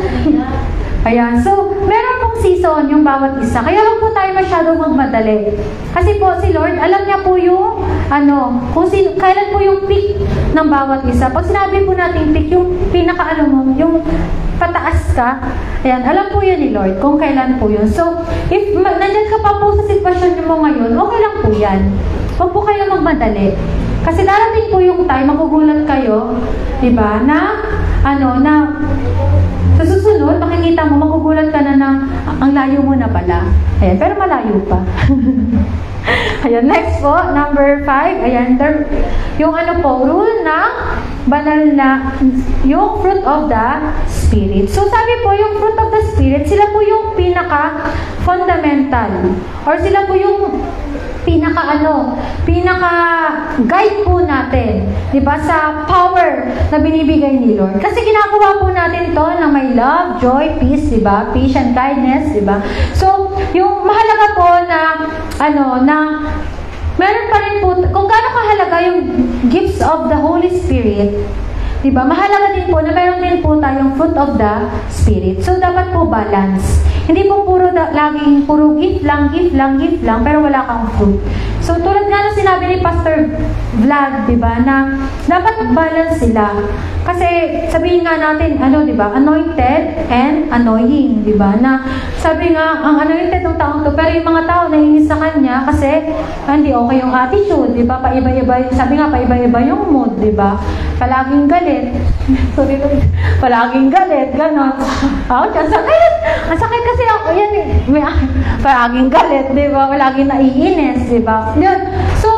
Ayan. So, meron pong season yung bawat isa. Kaya huwag po tayo masyadong magmadali. Kasi po, si Lord, alam niya po yung, kailan po yung peak ng bawat isa. Pag sinabi po natin peak, yung yung pataas ka, ayan, alam po yun ni Lord kung kailan po yun. So, if nandyan ka pa po sa sitwasyon mo ngayon, okay lang po yan. Huwag po kayo magmadali. Kasi darating po yung time, magugulat kayo, diba, na sa susunod, makikita mo, magugulat ka na ang layo mo na pala. Ayan, pero malayo pa. Ayan, next po, number 5. Ayan, yung rule na banal na, yung fruit of the Spirit. So, sabi po, yung fruit of the Spirit, sila po yung pinaka-fundamental. Or sila po yung pinaka-guide po natin, diba, sa power na binibigay ni Lord. Kasi ginagawa po natin to na may love, joy, peace, diba, patience, kindness, diba. So, yung mahalaga po na, meron pa rin po, kung gaano kahalaga yung gifts of the Holy Spirit, diba, mahalaga din po na meron din po tayong fruit of the Spirit. So, dapat po balance. Hindi po laging puro gift lang, pero wala kang fruit. So, tulad nga na sinabi ni Pastor Vlad, diba, na dapat balance sila. Kasi, sabihin nga natin, diba, anointed and annoying, diba, na sabi nga, ang anointed ng taong to, pero yung mga tao naiinis sa kanya kasi hindi okay yung attitude, diba, paiba-iba, sabi nga, paiba-iba yung mood, diba, palaging galit. Sorry, palaging galit, gano'n. Ang sakit! Ang sakit kasi ako, yan eh. Palaging galit, diba, palaging naiinis, diba. Yun. So,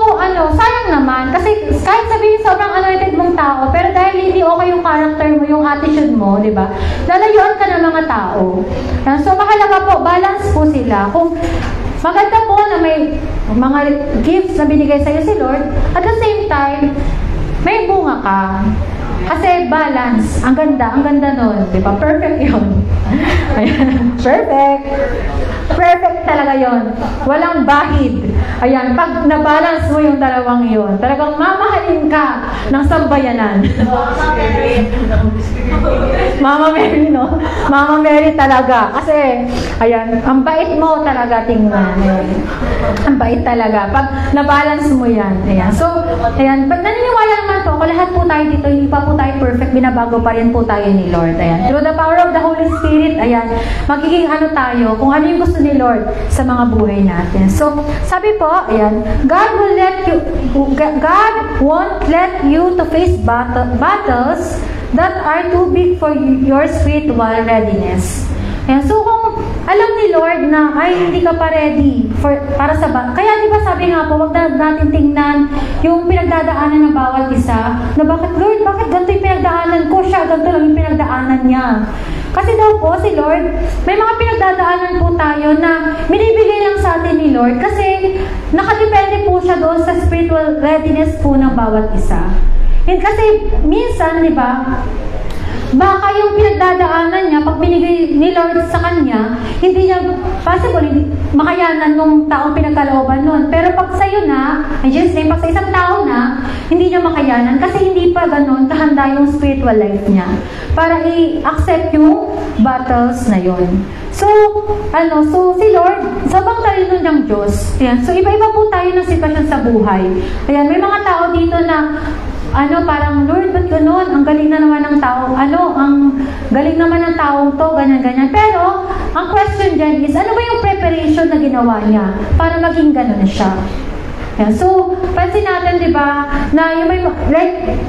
sayang naman. Kasi kahit sabihin sobrang anointed mong tao, pero dahil hindi okay yung character mo, yung attitude mo, di ba? Lalayuan ka ng mga tao. So, mahalaga po, balance po sila. Kung maganda po na may mga gifts na binigay sa'yo si Lord, at the same time, may bunga ka. Kasi balance. Ang ganda nun. Di ba? Perfect yun. Perfect. Perfect talaga yon. Walang bahid. Ayan, pag nabalance mo yung dalawang yun, talagang mamahalin ka ng sambayanan. Mama Mary, no? Mama Mary talaga. Kasi, ayan, ang bait mo talaga tingnan. Ang bait talaga. Pag nabalance mo yan. Ayan. So, ayan, pag naniniwala naman po, kung lahat po tayo dito, hindi pa po tayo perfect, binabago pa rin po tayo ni Lord. Ayan. Through the power of the Holy Spirit, ayan, magiging tayo, kung ano yung gusto ni Lord sa mga buhay natin. So, sabi po, ayan, God won't let you to face battles that are too big for your spiritual readiness. Ayan, so kung alam ni Lord na hindi ka pa ready para sa kaya di ba sabi nga po, wag na natin tingnan yung pinagdadaanan ng bawat isa, na bakit ganito yung pinagdaanan ko, siya ganito lang yung pinagdaanan niya. Kasi daw po si Lord, may mga pinagdadaanan po tayo na binibigay lang sa atin ni Lord kasi nakadepende po siya doon sa spiritual readiness po ng bawat isa. And kasi minsan, di ba, baka yung pinagdadaanan niya, pag binigay ni Lord sa kanya, hindi niya possible, hindi makayanan ng taong pinagkalooban nun. Pero pag sa'yo na, pag sa isang tao na, hindi niya makayanan kasi hindi pa ganun kahanda yung spiritual life niya para i-accept yung battles na yon. So, si Lord, sabang talino ng Diyos. Ayan. So, iba-iba po tayo ng sitwasyon sa buhay. Ayan, may mga tao dito na parang, Lord, ba't ganun? Ang galing na naman ng tao. Ang galing naman ng taong to, ganyan-ganyan. Pero, ang question dyan is, ano ba yung preparation na ginawa niya para maging ganun siya? Yan. So, pansin natin, di ba, na yung may,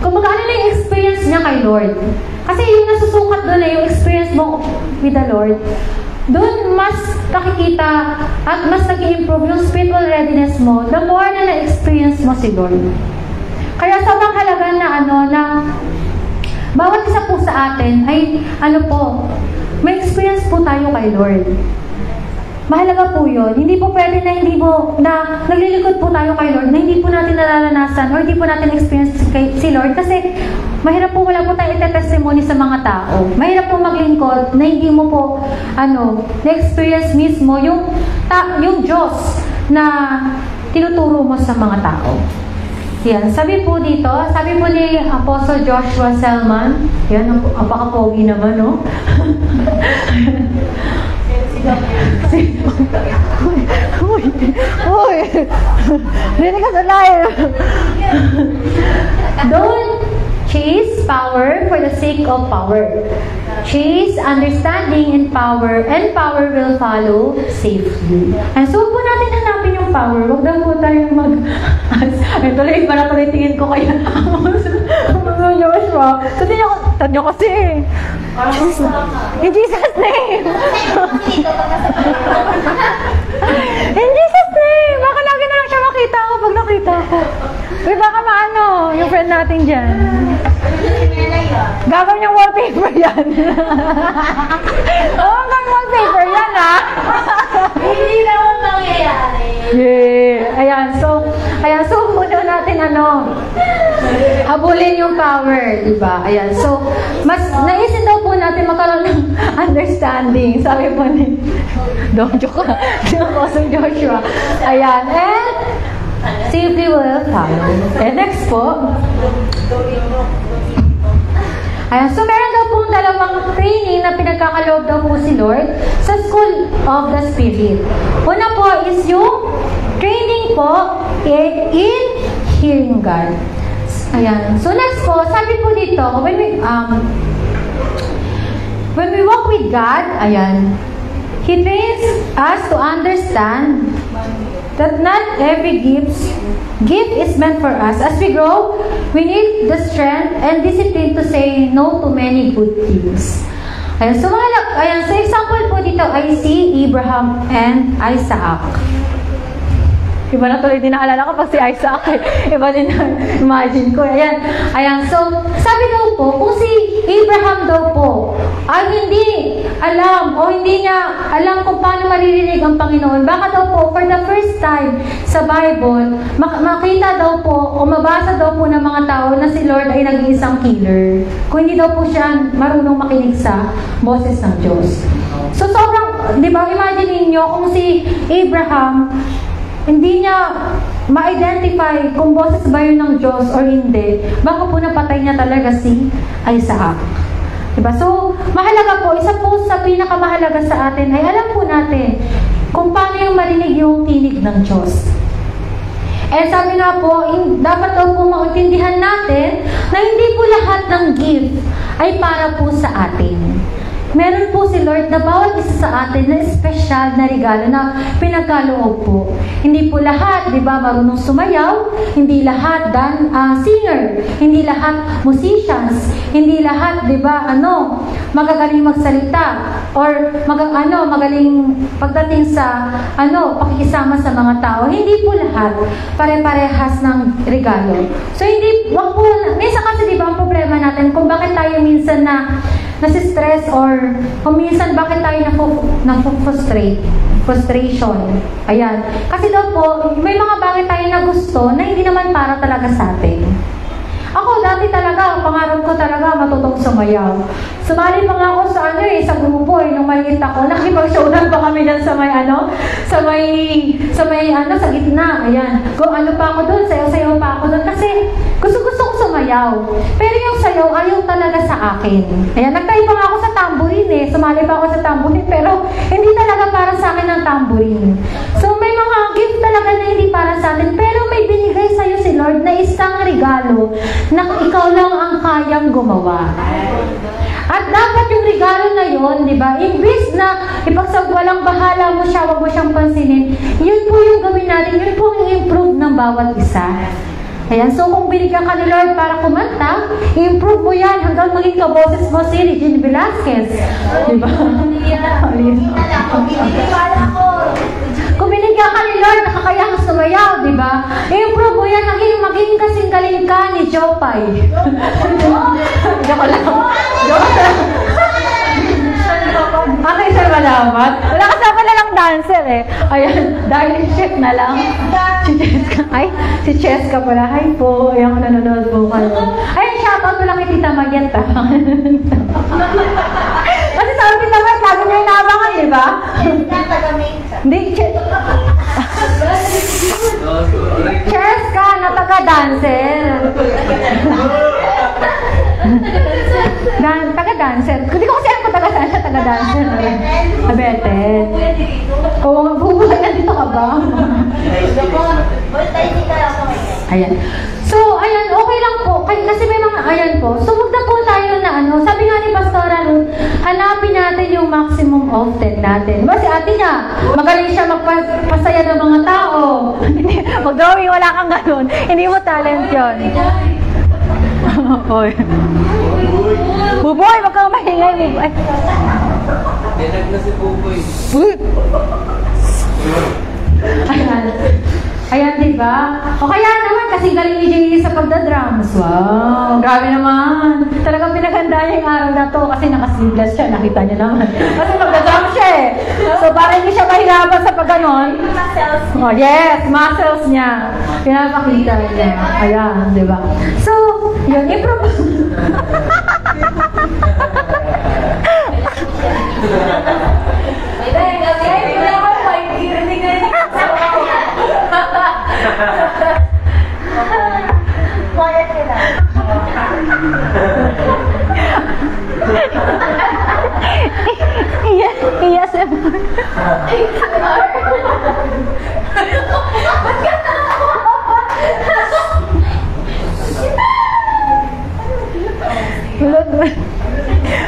kung ano na yung experience niya kay Lord. Kasi yung nasusukat doon na yung experience mo with the Lord, doon mas nakikita at mas nag-i-improve yung spiritual readiness mo the more na na-experience mo si Lord. Kaya sobrang halaga na bawat isa po sa atin ay may experience po tayo kay Lord. Mahalaga po yun. Hindi po pwede na naglilikod po tayo kay Lord na hindi po natin nararanasan or hindi po natin experience si Lord kasi mahirap po wala po tayong ite-testimony sa mga tao. Mahirap po maglingkod na hindi mo po na-experience mismo yung Diyos na tinuturo mo sa mga tao. Yan. Sabi po ni Apostle Joshua Selman, yan, ang baka-pogi naman, no? Uy! Rinig ka sa live! Don't chase power for the sake of power. Chase understanding and power will follow safely. And so, po natin hanapin yung power. Huwag na po tayo ay, tuloy, para tuloy tingin ko kaya. Joshua. Tad nyo kasi. In Jesus' name! In Jesus' name! Baka lagi na lang siya makita ako pag nakita ko. Uy, baka maano, yung friend natin dyan. Gagawin niyang wallpaper yan. Oo, hanggang wallpaper yan, ha? Hindi naman mangyayari. Yeah. Ayan, so muna natin habulin yung power, diba? Ayan, so, mas naisin daw po natin magkaroon ng understanding. Sabi po ni Joshua. Joshua. Ayan, and safety will follow. And next po, ayan, so meron daw pong dalawang training na pinagkakaloob daw po si Lord sa School of the Spirit. Una po is yung training po in hearing God. Ayan. So next po, sabi po dito, when we walk with God, ayan, He trains us to understand that not every gift is meant for us. As we grow, we need the strength and discipline to say no to many good things. Ayan, so so example po dito ay si Abraham and Isaac. Iba na tuloy din naalala ko pag si Isaac Iba din na imagine ko. Ayan, so sabi daw po, kung si Abraham daw po ay hindi alam o hindi niya alam kung paano maririnig ang Panginoon, baka daw po for the first time sa Bible, makita daw po o mabasa daw po ng mga tao na si Lord ay nag-iisang killer. Kung hindi daw po siya marunong makinig sa boses ng Diyos. So sobrang, di ba, imagine niyo kung si Abraham hindi niya ma-identify kung boses ba yun ng Diyos or hindi, baka po napatay niya talaga si Isaac. Diba? So, mahalaga po, isa po sa pinakamahalaga sa atin ay alam po natin kung paano yung marinig yung tinig ng Diyos. And sabi nga po, dapat daw po maintindihan natin na hindi po lahat ng gift ay para po sa atin. Meron po si Lord na bawat isa sa atin na espesyal na regalo na pinagkaloob po. Hindi po lahat, di ba, marunong sumayaw, hindi lahat singer, hindi lahat musicians, hindi lahat, di ba, magagaling magsalita, or magaling pagdating sa, pakikisama sa mga tao. Hindi po lahat pare-parehas ng regalo. So, minsan kasi, di ba, ang problema natin, kung bakit tayo minsan nasi-stress or kung minsan bakit tayo frustration. Ayan. Kasi daw po, may mga bagay tayo na gusto na hindi naman para talaga sa atin. Ako, dati talaga, pangarap ko talaga matutong sumayaw. Sumali pa nga ako sa grupo nung maliit ako. Nakipag-showdown pa kami dyan sa sa gitna. Ayan. Kung pa ako doon, sayaw-sayaw pa ako doon. Kasi gusto ko sumayaw. Pero yung sayaw, ayaw talaga sa akin. Ayan, nagtay pa nga ako sa tambourine Sumali pa ako sa tambourine, pero hindi talaga para sa akin ang tambourine. So, may mga gift talaga na hindi para sa atin, pero may binigay sa'yo si Lord na isang regalo na ikaw lang ang kayang gumawa. At dapat yung regalo na yun, di ba, imbis na ipagsagwalang bahala mo siya, wag mo siyang pansinin, yun po yung gawin natin, yun po yung improve ng bawat isa. Ayan, so kung binigyan ka ni Lord para kumanta, i-improve mo yan hanggang maging kaboses mo si Regine Velasquez. Di ba? Kung binigyan ka ni Lord, nakakayang sumayaw, di ba? I-improve mo yan hanggang maging kasing galing ka ni Jopay. Joke lang. Okay, sir, malamat. Wala ka sa pala lang dancer Ayan, dahil chef na lang. Si Cheska pala. Hi po. Ayan, nanonood po kayo. Ayan, shoutout mo lang kay Tita Mayet Kasi sabi Tita Mayet, lagi niya inaabangan, di ba? Hindi, Cheska na taga-dancer. Taga-dancer. Hindi ko kasi alam kung taga-dancer, taga-dancer na rin. Abetes. Kung bubuhay na dito ka ba? Ayan. So, ayan, okay lang po. Kasi may mga, ayan po. So, huwag na po tayo na ano. Sabi nga ni Pastora Ruth, hanapin natin yung maximum of 10 natin. Diba si ate niya, magaling siya magpasaya ng mga tao. Mag-drawing, wala kang ganun. Hindi mo talent yun. Oy. Buboy, wag kang mahingay, Buboy. Dinag na si Buboy. Ayan. Ayan, diba? O kaya naman, kasi galing ni Jay sa pagda-drums. Wow, grabe naman. Talagang pinaganda niya yung araw na to kasi naka-sleeveless siya. Nakita niyo naman. Kasi magda-drums siya eh. So, para hindi siya mahirapan sa pag-ganon. Oh, yes, muscles niya. Pinapakita niya. Ayan, diba? So, yun, improve. Quiet ka na. Yes,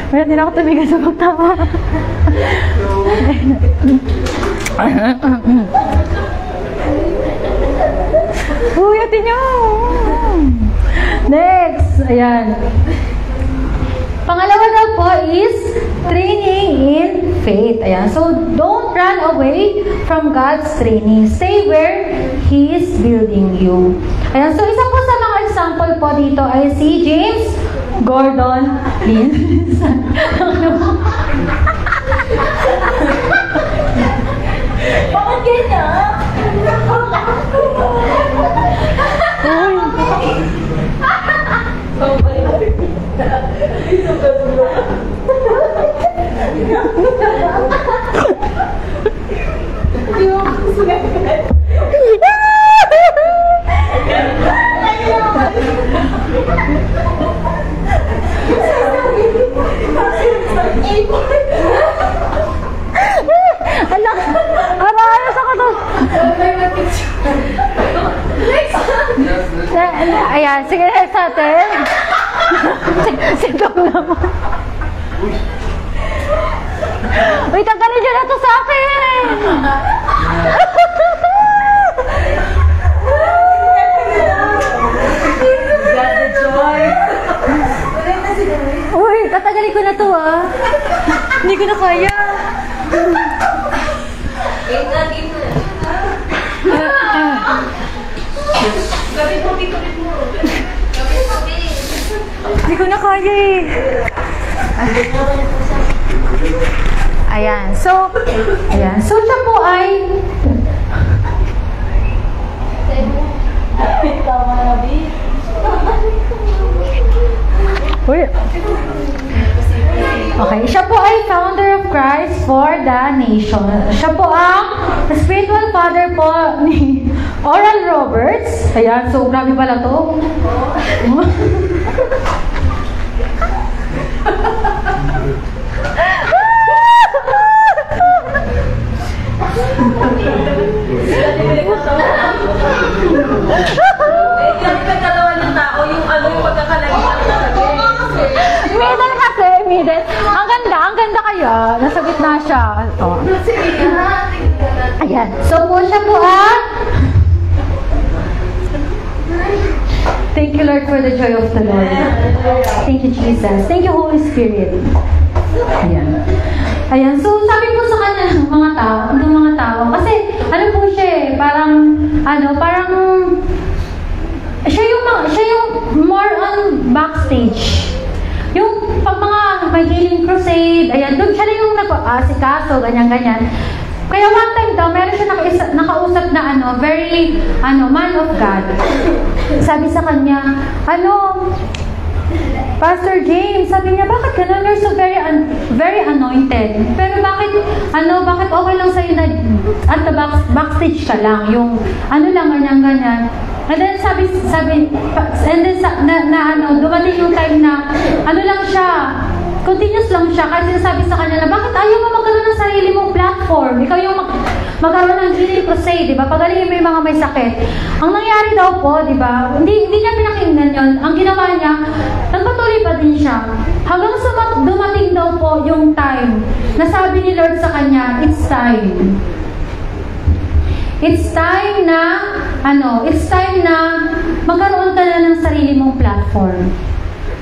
wala din ako tumigil sa pagtawa. Uy, atin nyo! Next! Ayan. Pangalawa daw po is training in faith. Ayan. So, don't run away from God's training. Stay where He is building you. Ayan. So, isa po sa mga example po dito ay si James Gordon Lin. Bakit ganyan? Ala, arayos ako to. Ayan, sige next natin. Sitong naman. Uy, tanggalin nyo na to sa akin. Uy, tatagalin ko na to ah. Hindi ko na kaya. Hindi ko na kaya eh. Ayan. So, siya po ay Uy. Okay, siya po ay founder of Christ for the Nation. Siya po ang spiritual father po ni Oral Roberts. Ayan, so grabe pala to. Ang ganda kaya. Nasa gitna siya. Oh. Ayan. So po siya po thank you, Lord, for the joy of the Lord. Thank you, Jesus. Thank you, Holy Spirit. Ayan. Ayan. So, sabi po sa kanya ng mga tao, kasi, ano po siya eh, parang siya yung more on backstage. Yung pag mga may healing crusade, ayan, doon siya na yung nag-asikaso, ganyan-ganyan. Kaya one time daw, meron siya nakausap na very, man of God. Sabi sa kanya, Pastor James, sabi niya, bakit ganun? You're so very anointed. Pero bakit okay lang sa'yo na at the backstage ka lang? Yung, ganyan-ganyan. And then dumating yung time na, lang siya, continuous lang siya. Kahit sinasabi sa kanya na, bakit ayaw mo magkaroon ng sarili mong platform? Ikaw yung magkaroon ng healing crusade, di ba? Pagalingin mo yung mga may sakit. Ang nangyari daw po, di ba? Hindi niya pinakinggan yun. Ang ginawa niya, nagpatuloy pa din siya. Hanggang sa dumating daw po yung time na sabi ni Lord sa kanya, it's time. It's time na, magkaroon ka na ng sarili mong platform.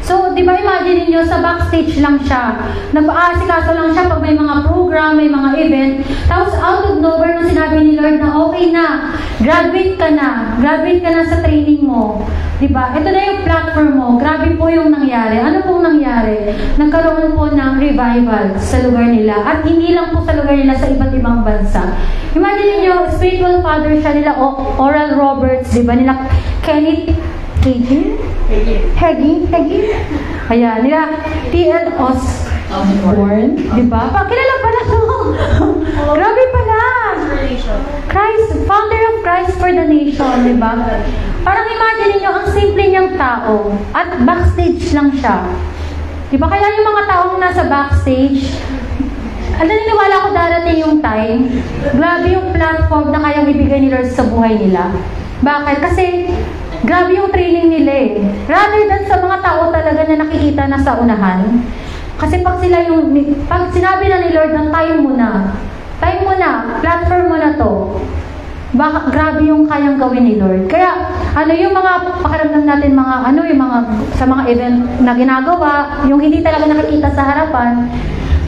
So, di ba, imagine niyo sa backstage lang siya. Nag-aasikaso lang siya pag may mga program, may mga event. Tapos, out of nowhere, nung sinabi ni Lord na okay na, graduate ka na sa training mo. Di ba? Ito na yung platform mo. Grabe po yung nangyari. Ano pong nangyari? Nagkaroon po ng revival sa lugar nila. At hindi lang po sa lugar nila, sa iba't ibang bansa. Imagine niyo, spiritual father siya nila, Oral Roberts, di ba? Nila Kenneth Hagin. Ayan, nila T.L. Osborne, di ba? Kilala pala to. Grabe pala. Founder of Christ for the Nation, di ba? Parang imagine niyo ang simple niyang tao at backstage lang siya. Di ba? Kaya yung mga taong nasa backstage, naniniwala ko darating yung time, grabe yung platform na kayang ibigay ni Lord sa buhay nila. Bakit? Kasi grabe yung training nila eh. Rather than sa mga tao talaga na nakikita na sa unahan. Kasi pag sinabi na ni Lord ng time mo na, platform mo na to, baka grabe yung kayang gawin ni Lord. Kaya, yung mga pakiramdam natin, sa mga event na ginagawa, yung hindi talaga nakikita sa harapan,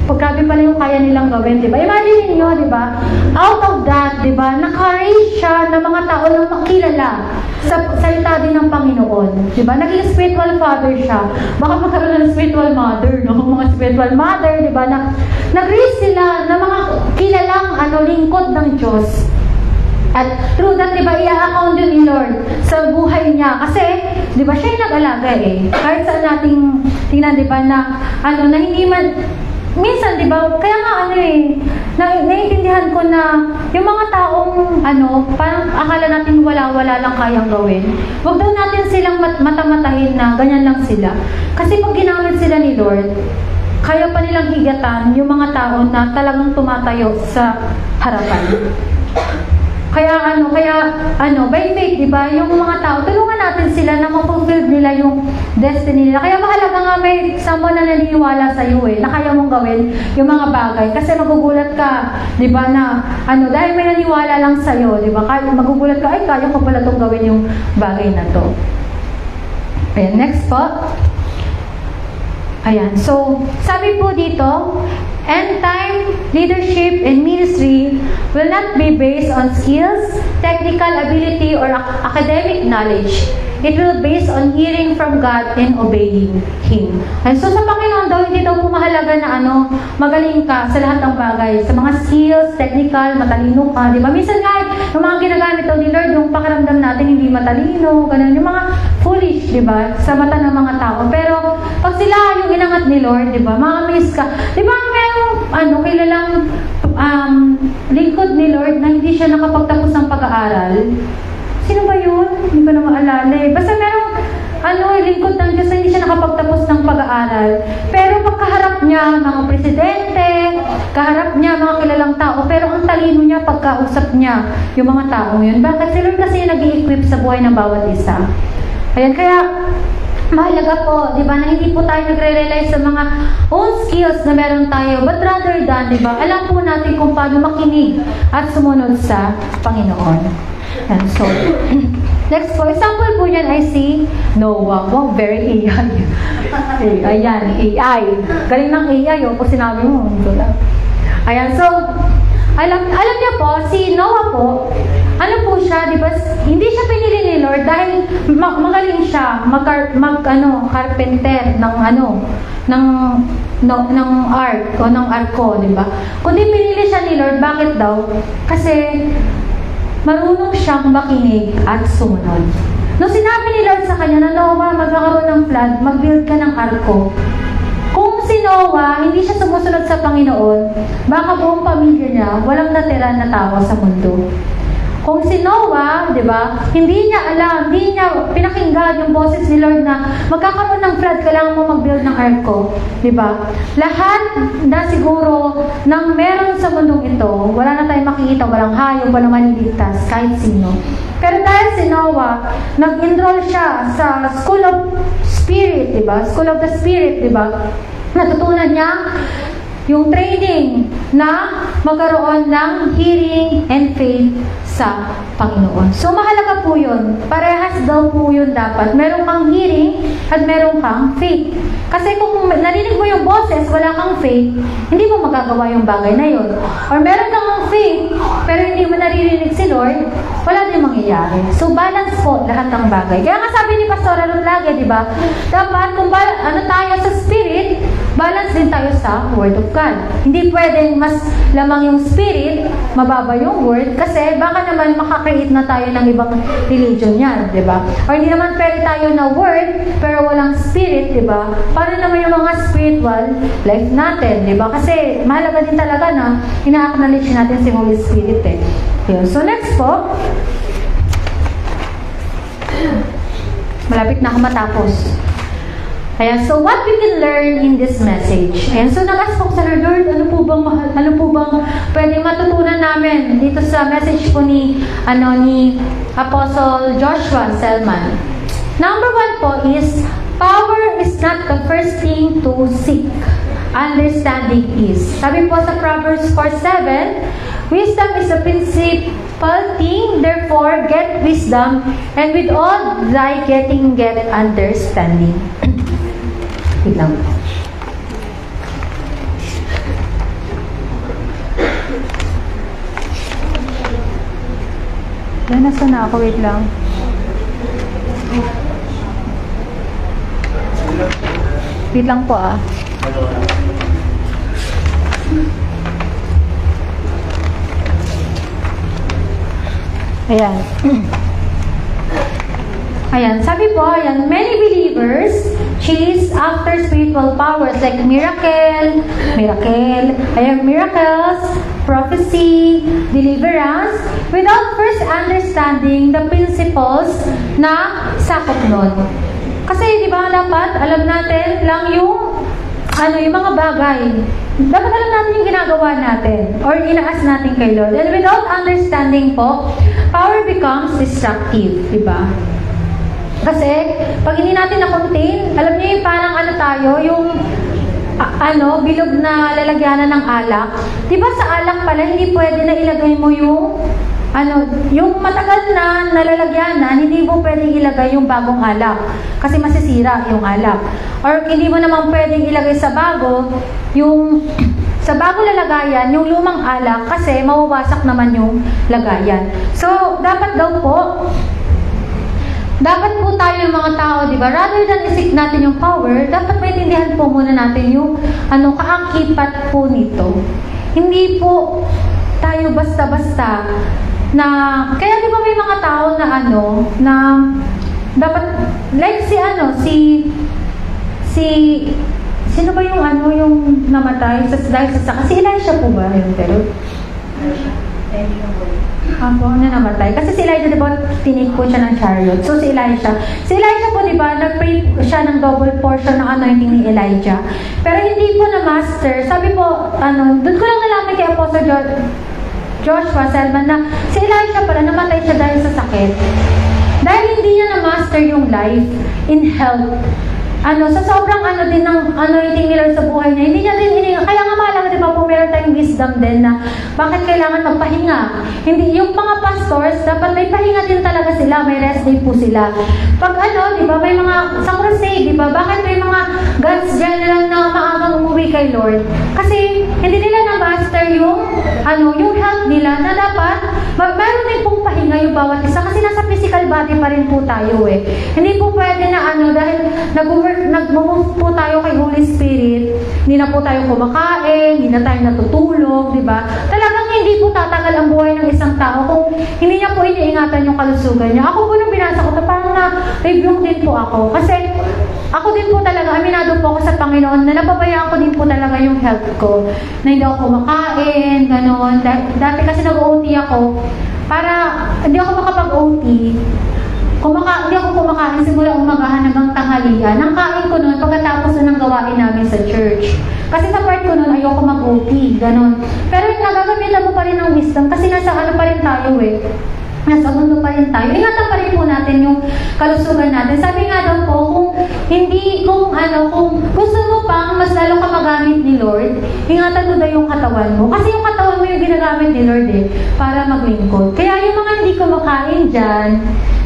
grabe pala yung kaya nilang gawin, di ba? Imagine niyo, di ba? Out of that, di ba? Naka-raise siya ng mga tao na makilala sa salita din ng Panginoon. Di ba? Naging spiritual father siya. Baka magkaroon ng spiritual mother, no? Mga spiritual mother, di ba? Nag-raise sila ng mga kilalang lingkod ng Diyos. At through that, di ba, i-account yun ni Lord sa buhay niya. Kasi, di ba, siya yung nag-alaga eh. Kahit saan nating tingnan, di ba, na hindi man, minsan, di ba, kaya nga naiintindihan ko na yung mga taong, parang akala natin wala lang kayang gawin. Huwag daw natin silang matamatahin na ganyan lang sila. Kasi pag ginamit sila ni Lord, kaya pa nilang higatan yung mga tao na talagang tumatayo sa harapan. Kaya by faith, di ba, yung mga tao, tulungan natin sila na ma-fulfill nila yung destiny nila. Kaya mahalaga nga may someone na naniniwala sa iyo na kaya mong gawin yung mga bagay. Kasi magugulat ka, di ba, na dahil may naniwala lang sa iyo, di ba, magugulat ka, ay, kaya ko pala itong gawin yung bagay na to. Ayan, next po. Ayan, so, sabi po dito, end-time leadership and ministry will not be based on skills, technical ability, or academic knowledge. It will be based on hearing from God and obeying Him. And so sa Panginoon daw, hindi daw po mahalaga na magaling ka sa lahat ng bagay. Sa mga skills, technical, matalino ka, di ba? Minsan nga, yung mga ginagamit daw ni Lord, yung pakiramdam natin hindi matalino, ganun, yung mga foolish, di ba? Sa mata ng mga tao. Pero pag sila yung inangat ni Lord, di ba? Ma-amaze ka. Di ba merong kilalang lingkod ni Lord na hindi siya nakapagtapos ng pag-aaral? Sino ba yun? Hindi ko na maalala eh. Basta merong lingkod ng Diyos na hindi siya nakapagtapos ng pag-aaral. Pero pagkaharap niya mga presidente, kaharap niya mga kilalang tao, pero ang talino niya pagkausap niya yung mga tao yun. Bakit? Si Lord kasi nag-i-equip sa buhay ng bawat isa. Ayan, kaya mahalaga po, di ba, na hindi po tayo nagre-rely sa mga own skills na meron tayo, but rather than, di ba, alam po natin kung paano makinig at sumunod sa Panginoon. And so, next po, example po yan ay si Noah. Wow, very AI. Ayan, AI. Galing ng AI, kung sinabi mo. Ayan, so, alam niya po, si Noah po, po siya, di ba, hindi siya pinili ni Lord dahil magaling siya, carpenter ng ark o ng arko, di ba? Kundi pinili siya ni Lord, bakit daw? Kasi marunong siyang makinig at sumunod. Nung sinabi ni Lord sa kanya na, Noah, magkakaroon ng flood, mag-build ka ng arko. Kung si Noah, hindi siya sumusunod sa Panginoon, baka buong pamilya niya, walang natira na tao sa mundo. Kung si Noah, di ba, hindi niya alam, hindi niya pinakinggan yung boses ni Lord na magkakaroon ng flood, kailangan mo mag-build ng arko. Di ba? Lahat na siguro nang meron sa mundong ito, wala na tayong makikita, walang hayop, walang maliligtas, kahit sino. Pero dahil si Noah, nag-enroll siya sa School of Spirit, di ba? School of the Spirit, di ba? Natutunan niya yung training na magkaroon ng hearing and faith sa Panginoon. So, mahalaga po yun. Parehas daw po yun dapat. Meron kang hearing at meron kang faith. Kasi kung narinig mo yung boses, wala kang faith, hindi mo magagawa yung bagay na yun. Or meron kang faith, pero hindi mo naririnig si Lord, wala din mangyayari. So, balance po lahat ng bagay. Kaya nga sabi ni Pastor Arun lagi, di ba? Dapat kung tayo sa spirit, balance din tayo sa Word of God. Hindi pwedeng mas lamang yung spirit, mababa yung word, kasi baka naman makakreate na tayo ng ibang religion yan, di ba? Or hindi naman pwede tayo na word, pero walang spirit, di ba? Paano naman yung mga spiritual life natin, di ba? Kasi mahalaga din talaga na ina-acknowledge natin si Holy Spirit eh. Yun. So next po, malapit na ako matapos. Ayan, so what we can learn in this message. And so nag-ask ko sa Lord, ano po bang pwedeng matutunan namin dito sa message po ni Apostle Joshua Selman. Number 1 po is, power is not the first thing to seek. Understanding is. Sabi po sa Proverbs 4:7, wisdom is a principal thing, therefore get wisdom, and with all thy getting, get understanding. Wait lang. Nasa na ako? Wait lang. Wait lang po ah. Ayan. Ayan, sabi po, ayan, many believers chase after spiritual powers like miracles, prophecy, deliverance, without first understanding the principles na sakop nun. Kasi, di ba, dapat alam natin lang yung mga bagay. Dapat alam natin yung ginagawa natin or inaas natin kay Lord. And without understanding po, power becomes destructive, di ba? Kasi, pag hindi natin na-contain, alam niyo yung parang yung bilog na lalagyanan ng alak. Diba sa alak pala, hindi pwede na ilagay mo yung matagal na nalalagyanan, hindi mo pwedeng ilagay yung bagong alak. Kasi masisira yung alak. Or hindi mo naman pwedeng ilagay sa bago, sa bagong lalagayan, yung lumang alak, kasi mawawasak naman yung lagayan. So, dapat tayo yung mga tao, di ba? Rather than isik natin yung power, dapat maintindihan po muna natin yung kaakibat po nito. Hindi po tayo basta-basta na, kaya di ba may mga tao na dapat, like sino ba yung namatay dahil sa saka? Si Elijah po ba yun? Pero namatay. Kasi si Elijah, di ba, tinig po siya ng chariot. So, si Elijah po, di ba, nag-pray siya ng double portion ng anointing ni Elijah. Pero hindi po na-master. Sabi po, doon ko lang nalaman kay Apostle Joshua Selman na si Elijah pala, namatay siya dahil sa sakit. Dahil hindi niya na-master yung life in health. Sa sobrang din ng anointing nila sa buhay niya, hindi niya din kaya nga mahalaga, di ba po, meron tayong wisdom din na bakit kailangan magpahinga. Hindi, yung mga pastors, dapat may pahinga din talaga sila, may rest day po sila. Pag di ba, may mga, sa crusade, di ba, bakit may mga God's general na maagang umuwi kay Lord? Kasi, hindi nila na-master yung health nila na dapat, meron din pong pahinga yung bawat isa, kasi nasa physical body pa rin po tayo eh. Hindi po pwede na dahil nag-move po tayo kay Holy Spirit, hindi na po tayo kumakain, hindi na tayo natutulog, di ba? Talagang hindi po tatagal ang buhay ng isang tao kung hindi niya po iniingatan yung kalusugan niya. Ako po nung binasa ko, parang na-review din po ako. Kasi ako din po talaga, aminado po ako sa Panginoon na napabayaan ko din po talaga yung health ko. Na hindi ako kumakain, gano'n. Dati kasi nag-OT ako, para hindi ako makapag-OT. Hindi ako kumakain simula umagahan hanggang tanghalian. Ang kain ko noon pagkatapos na ng gawain namin sa church. Kasi sa part ko noon, ayoko mag-OT. Ganon. Pero nagagamitan mo pa rin ng wisdom kasi nasa ano pa rin tayo eh. Nasa mundo pa rin tayo. Ingatan pa rin po natin yung kalusugan natin. Sabi nga daw po, kung gusto mo pang mas lalo ka magamit ni Lord, ingatan mo daw yung katawan mo. Kasi yung katawan mo yung ginagamit ni Lord eh, para maglingkod. Kaya yung mga hindi kumakain dyan,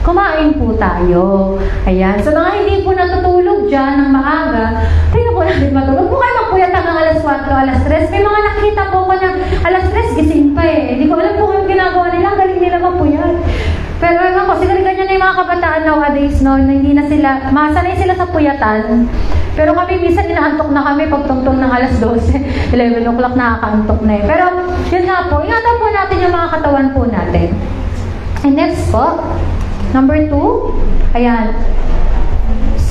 kumain po tayo. Ayan. So, mga hindi po natutulog dyan ng maaga, tingnan po natin matulog. Kung kayo magpuyat hanggang alas 4, alas 3, may mga nakita po ko na alas 3 gising pa eh. Hindi ko alam kung anong ginagawa nila. Ang galing nila magpuyat. Pero ewan ko, siguro ganyan na yung mga kabataan nowadays, no, na hindi na sila, masanay sila sa puyatan. Pero kami minsan inaantok na kami pag tungtong ng alas 12, 11 o'clock nakakaantok na eh. Pero yun nga po, ingatan po natin yung mga katawan po natin. And next po, number 2, ayan.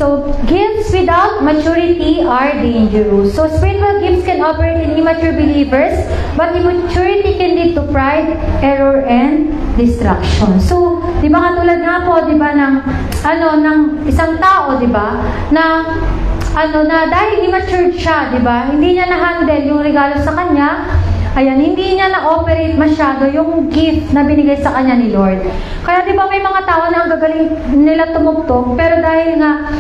So, gifts without maturity are dangerous. So, spiritual gifts can operate in immature believers, but immaturity can lead to pride, error, and distraction. So, di ba katulad nga po, di ba, ng isang tao, di ba, na dahil immature siya, di ba, hindi niya na-handle yung regalo sa kanya, ayan, hindi niya na-operate masyado yung gift na binigay sa kanya ni Lord. Kaya di ba may mga tao na ang gagaling nila tumugtog, pero dahil nga,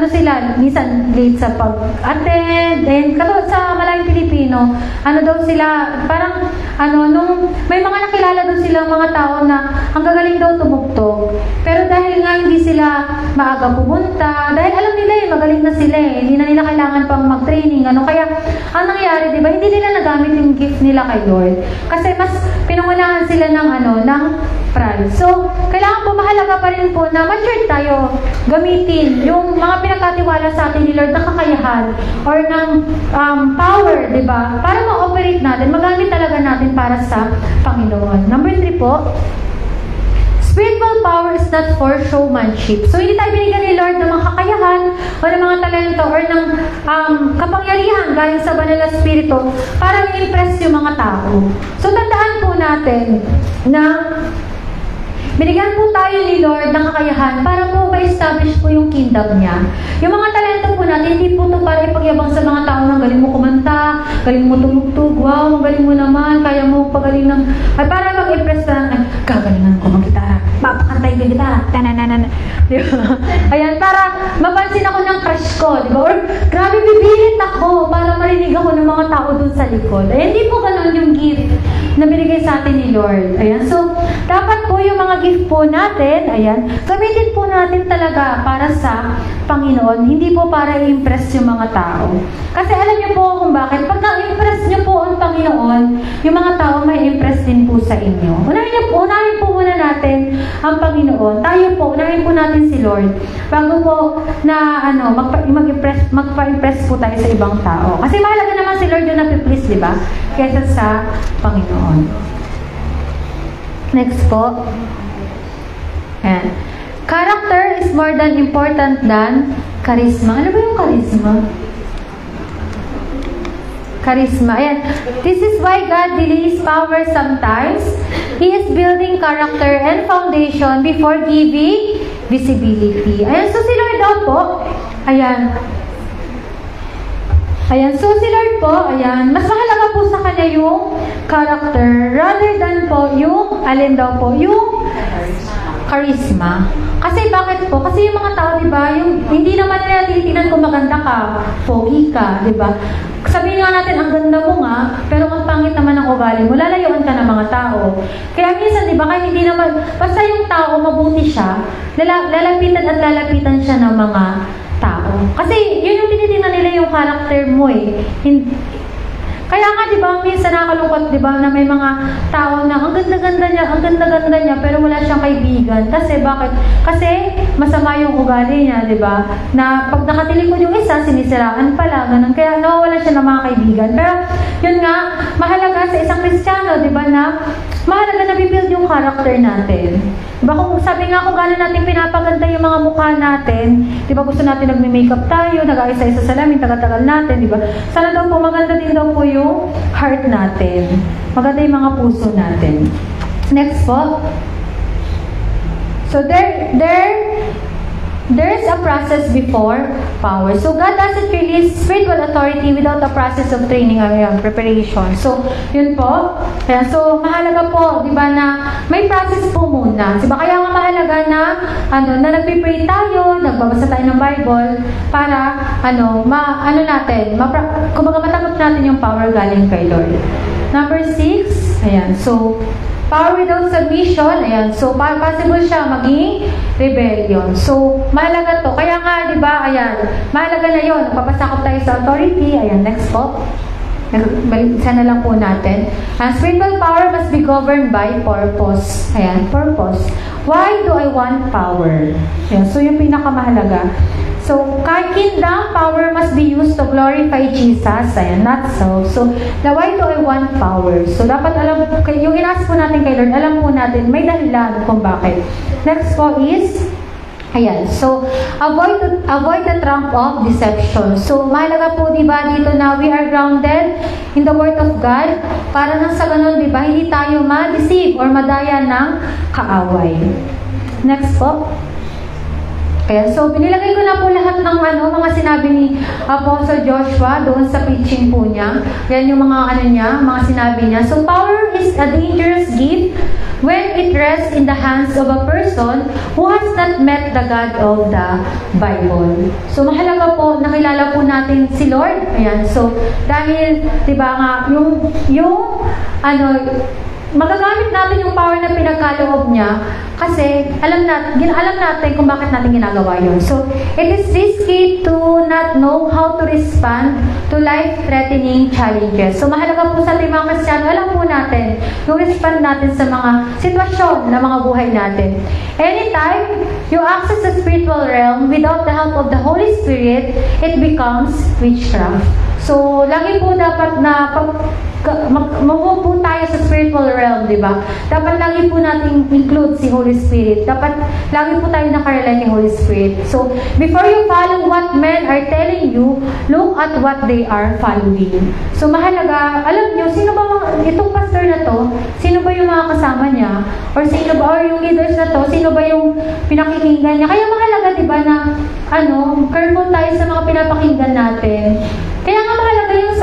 sila, minsan late sa pag-attend, and katulad sa Malayang Pilipino, daw sila, parang, nung may mga nakilala daw silang mga tao na ang gagaling daw tumugtog, pero dahil nga hindi sila maaga pumunta, dahil alam nila magaling na sila hindi na nila kailangan pang mag-training, kaya, ang nangyari, di ba, hindi nila nagamit yung gift nila kay Lord. Kasi mas pinangunahan sila ng pride. So, kailangan po mahalaga pa rin po na mature tayo. Gamitin yung mga pinagkatiwala sa atin ni Lord na kakayahan or ng power, di ba? Para ma-operate natin, magamit talaga natin para sa Panginoon. Number 3 po, spiritual power is not for showmanship. So, hindi tayo binigyan ni Lord ng mga kakayahan o ng mga talento or ng kapangyarihan galing sa banal na spirito para i-impress yung mga tao. So, tandaan po natin na binigyan po tayo ni Lord ng kakayahan para po ma-establish po yung kingdom niya. Yung mga talento po natin, hindi po ito para ipagyabang sa mga tao na galing mo kumanta, galing mo tumugtog, wow, galing mo naman, kaya mo pagaling ng, ay para mag-impress na, gagalingan ko mag-gitara, mapakantay ko gitara, tanananan, di ba? Ayan, para mapansin ako ng crush ko, di ba? Or, grabe, bibilit ako para marinig ako ng mga tao dun sa likod. Ayan, hindi po ganun yung gift na binigay sa atin ni Lord. Ayan, so, dapat po yung mga gift po natin, ayan, gamitin po natin talaga para sa Panginoon, hindi po para i-impress yung mga tao. Kasi alam niyo po kung bakit, pag na-impress niyo po ang Panginoon, yung mga tao may impress din po sa inyo. Unahin po muna natin ang Panginoon. Tayo po, unahin po natin si Lord. Bago po na, magpa-impress po tayo sa ibang tao. Kasi mahalaga naman si Lord yung napiplease, di ba? Kaysa sa Panginoon. Next po. Ayan. Character is more than important than charisma. Ano ba yung charisma? Charisma. Ayan. This is why God delays power sometimes. He is building character and foundation before giving visibility. Ayan. So, si Lord daw po. Ayan. Ayan. So, si Lord po, ayan. Mas mahalaga po sa kanya yung character rather than po yung, alin daw po, yung charisma. Kasi bakit po? Kasi yung mga tao, di ba, yung hindi naman nila tinitingnan kung maganda ka, pogi ka, di ba? Sabihin nga natin, ang ganda mo nga, pero ang pangit naman ang ugali mo, lalayuan ka ng mga tao. Kaya minsan, di ba, kahit hindi naman, basta yung tao, mabuti siya, lalapitan at lalapitan siya ng mga tao. Kasi yun yung tinitingnan nila yung character mo eh. Kaya nga, di ba, minsan nakakalungkot, di ba, na may mga tao na ang ganda-ganda niya, pero wala siyang kaibigan. Kasi, bakit? Kasi, masama yung ugali niya, di ba? Na pag nakatilikod yung isa, sinisiraan pala, ganun. Kaya, nawawala siya ng mga kaibigan. Pero, yun nga, mahalaga sa isang Kristiyano, di ba, na mahalaga na bibuild yung character natin. Diba, kung sabi nga kung gano'n natin pinapaganda yung mga mukha natin, di ba gusto natin nagme-makeup tayo, nag-aisa-isa sa salamin, tagal-tagal natin, di ba? Sana daw po maganda din daw po yung heart natin. Maganda yung mga puso natin. So Next po. So there's a process before power. So God doesn't release spiritual authority without a process of training or preparation. So yun po. Ayan, so mahalaga po, di ba, na may process po muna. Di ba? Kaya nga mahalaga na na nagpe-pray tayo, nagbabasa tayo ng Bible para kumbaga matanggap natin yung power galing kay Lord. Number 6, ayan. So power without submission, ayan. So, possible siya maging rebellion. So, mahalaga to. Kaya nga, di ba, ayan, mahalaga na yun. Papasakop tayo sa authority. Ayan, next po. Isa na lang po natin. Spiritual power must be governed by purpose. Ayan, purpose. Why do I want power? Ayan, so, yung pinakamahalaga. So, kingdom power must be used to glorify Jesus. Ayan, not so. So, why do I want power? So, dapat alam, yung inaas po natin kay Lord, alam po natin, may dahilan kung bakit. Next po is, ayan, so, avoid the trap of deception. So, mahalaga po, di ba, dito na we are grounded in the Word of God, para nang sa ganun, di ba, hindi tayo ma-deceive or madaya ng kaaway. Next po. Kaya, so, binilagay ko na po lahat ng mga sinabi ni Apostle Joshua doon sa preaching po niya. Yan yung mga mga sinabi niya. So, power is a dangerous gift when it rests in the hands of a person who has not met the God of the Bible. So, mahalaga po, nakilala po natin si Lord. Ayan, so, dahil, diba nga, magagamit natin yung power na pinagkaloob niya kasi alam natin kung bakit natin ginagawa yun. So, it is risky to not know how to respond to life-threatening challenges. So, mahalaga po sa ating mga Kristiyano, alam po natin yung respond natin sa mga sitwasyon na mga buhay natin. Anytime you access the spiritual realm without the help of the Holy Spirit, it becomes witchcraft. So, lagi po dapat na mag-move po tayo sa spiritual realm, di ba? Dapat lagi po natin include si Holy Spirit. Dapat lagi po tayo nakarelay kay Holy Spirit. So, before you follow what men are telling you, look at what they are following. So, mahalaga, alam nyo, sino ba itong pastor na to? Sino ba yung mga kasama niya? Or sino ba, or yung leaders na to? Sino ba yung pinakikinggan niya? Kaya mahalaga, di ba, na careful tayo sa mga pinapakinggan natin. Kaya nga mahalaga yung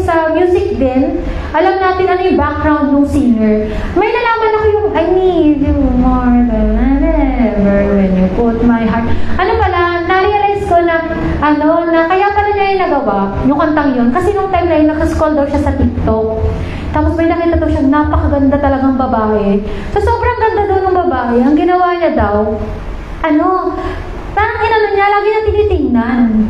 sa music din, alam natin ano yung background ng singer. May nalaman ako yung I need you more than ever when you put my heart. Na-realize ko na kaya pala niya yung nagawa, yung kantang yun. Kasi nung time na yun, nakascroll daw siya sa TikTok. Tapos may nakita daw siya, napakaganda talagang babae. So sobrang ganda daw ng babae. Ang ginawa niya daw, parang niya, lagi na tinitingnan.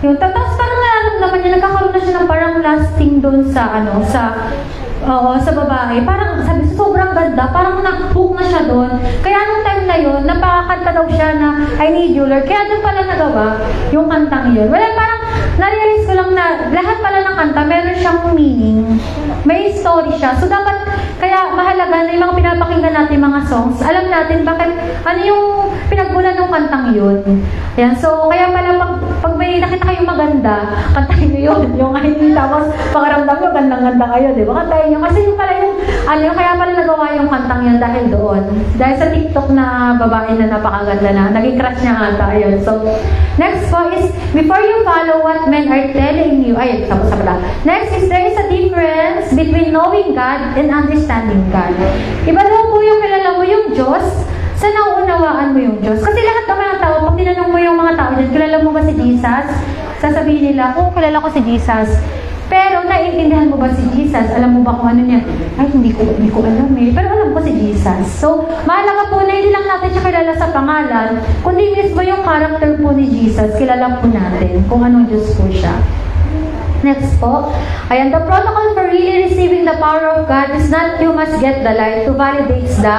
Yun, tapos parang naman niya, nagkakaroon na siya ng parang lasting doon sa sa babae. Parang sabi, sobrang ganda, parang na-hook na siya doon. Kaya nung time na yun, napakakanta daw siya na I need you, Lord. Kaya doon pala nagawa yung kantang yun. Well, parang na-realize ko lang na lahat pala ng kanta, meron siyang meaning. May story siya. So dapat, kaya mahalaga na yung mga pinapakinggan natin mga songs, alam natin bakit, yung pinagbulan ng kantang yun. Ayan, so kaya pala pag may nakita kayong maganda, kantahin nyo yun. Yung tapos pakaramdam nyo, gandang-ganda kayo, di ba? Kantahin nyo. Kasi yung pala kaya pala nagawa yung kantang yun dahil doon. Dahil sa TikTok na babae na napakaganda na, naging crush niya ata. Ayun. So, next po is, before you follow what men are telling you, tapos pala. Next is, there is a difference between knowing God and understanding God. Iba daw po yung kilala mo yung Diyos, sa nauunawaan mo yung Diyos. Kasi lahat naman ng tao, pag tinanong mo yung mga tao dyan, kilala mo ba si Jesus? Sasabihin nila, kilala ko si Jesus. Pero, naiintindihan mo ba si Jesus? Alam mo ba kung ano niya? Hindi ko alam eh. Pero alam ko si Jesus. So, mahalaga po na hindi lang natin siya kilala sa pangalan, kundi mismo yung character po ni Jesus, kilala po natin kung anong Diyos po siya. Next po. Ayan, the protocol for really receiving the power of God is not you must get the light to validate the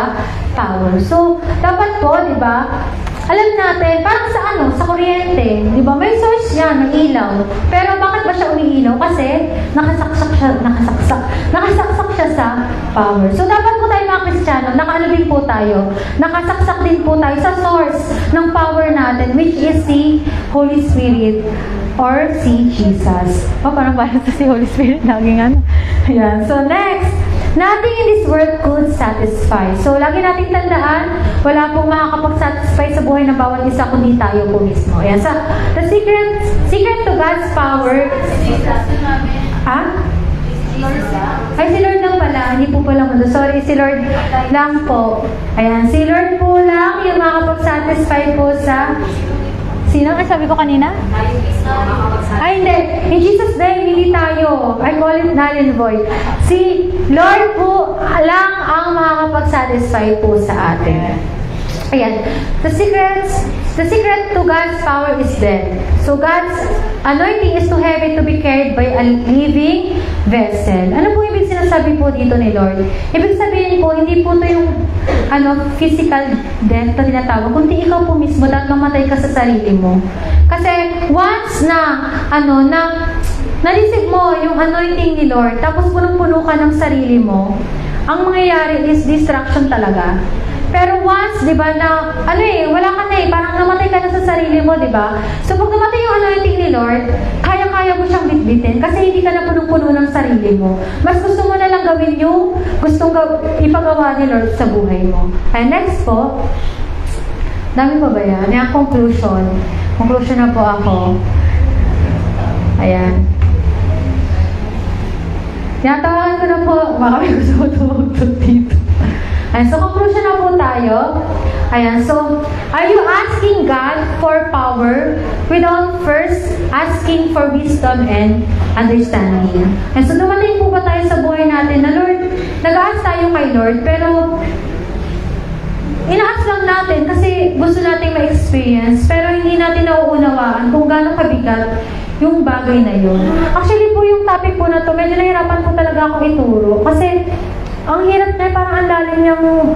power. So, dapat po, di ba, alam natin, parang sa kuryente, di ba, may source yan, may ilaw. Pero bakit ba siya umiilaw? Kasi, nakasaksak siya sa power. So, dapat po tayo mga Kristiyano, nakaano din po tayo, nakasaksak din po tayo sa source ng power natin, which is si Holy Spirit or si Jesus. Parang si Holy Spirit, naging Ayan. So, next, Nothing in this world could satisfy. So, lagi nating tandaan, wala pong makakapag-satisfy sa buhay ng bawat isa kundi tayo po mismo. Ayan. So, the secret to God's power. Ay, si Lord lang pala. Hindi po pala mundo. Sorry, si Lord lang po. Ayan, si Lord po lang yung makakapag-satisfy po sa... Sino? Ay, sabi ko kanina? Ay, hindi. In Jesus' name, hindi tayo. I call it null and void. Si Lord po lang ang makakapag-satisfy po sa atin. Ayan. The secret to God's power is then. So, God's anointing is too heavy to be carried by a living vessel. Ano po ibig sinasabi po dito ni Lord? Ibig sabihin po, hindi po ito yung physical death na tinatawag, kundi ikaw po mismo dahil mamatay ka sa sarili mo. Kasi once na na-receive mo yung anointing ni Lord, tapos punong-puno ka ng sarili mo, ang mangyayari is distraction talaga. Pero once, di ba, na, wala ka na parang namatay ka na sa sarili mo, di ba? So, pag namatay yung anointing ni Lord, kaya-kaya mo siyang bitbitin kasi hindi ka na punong-puno ng sarili mo. Mas gusto mo na lang gawin yung gustong ipagawa ni Lord sa buhay mo. And next po, dami pa ba yan? Yung conclusion. Conclusion na po ako. Ayan. Tinatawagan ko na po, baka may gusto ko tumagtog dito. Ayan, so conclusion na po tayo. Ayan, so, are you asking God for power without first asking for wisdom and understanding? And so, dumating po ba tayo sa buhay natin na Lord, nag-aas tayo kay Lord, pero inaas lang natin kasi gusto nating ma-experience, pero hindi natin nauunawaan kung gaano kabigat yung bagay na yun. Actually po, yung topic po na to, medyo nahirapan po talaga ako ituro. Kasi, ang hirap na parang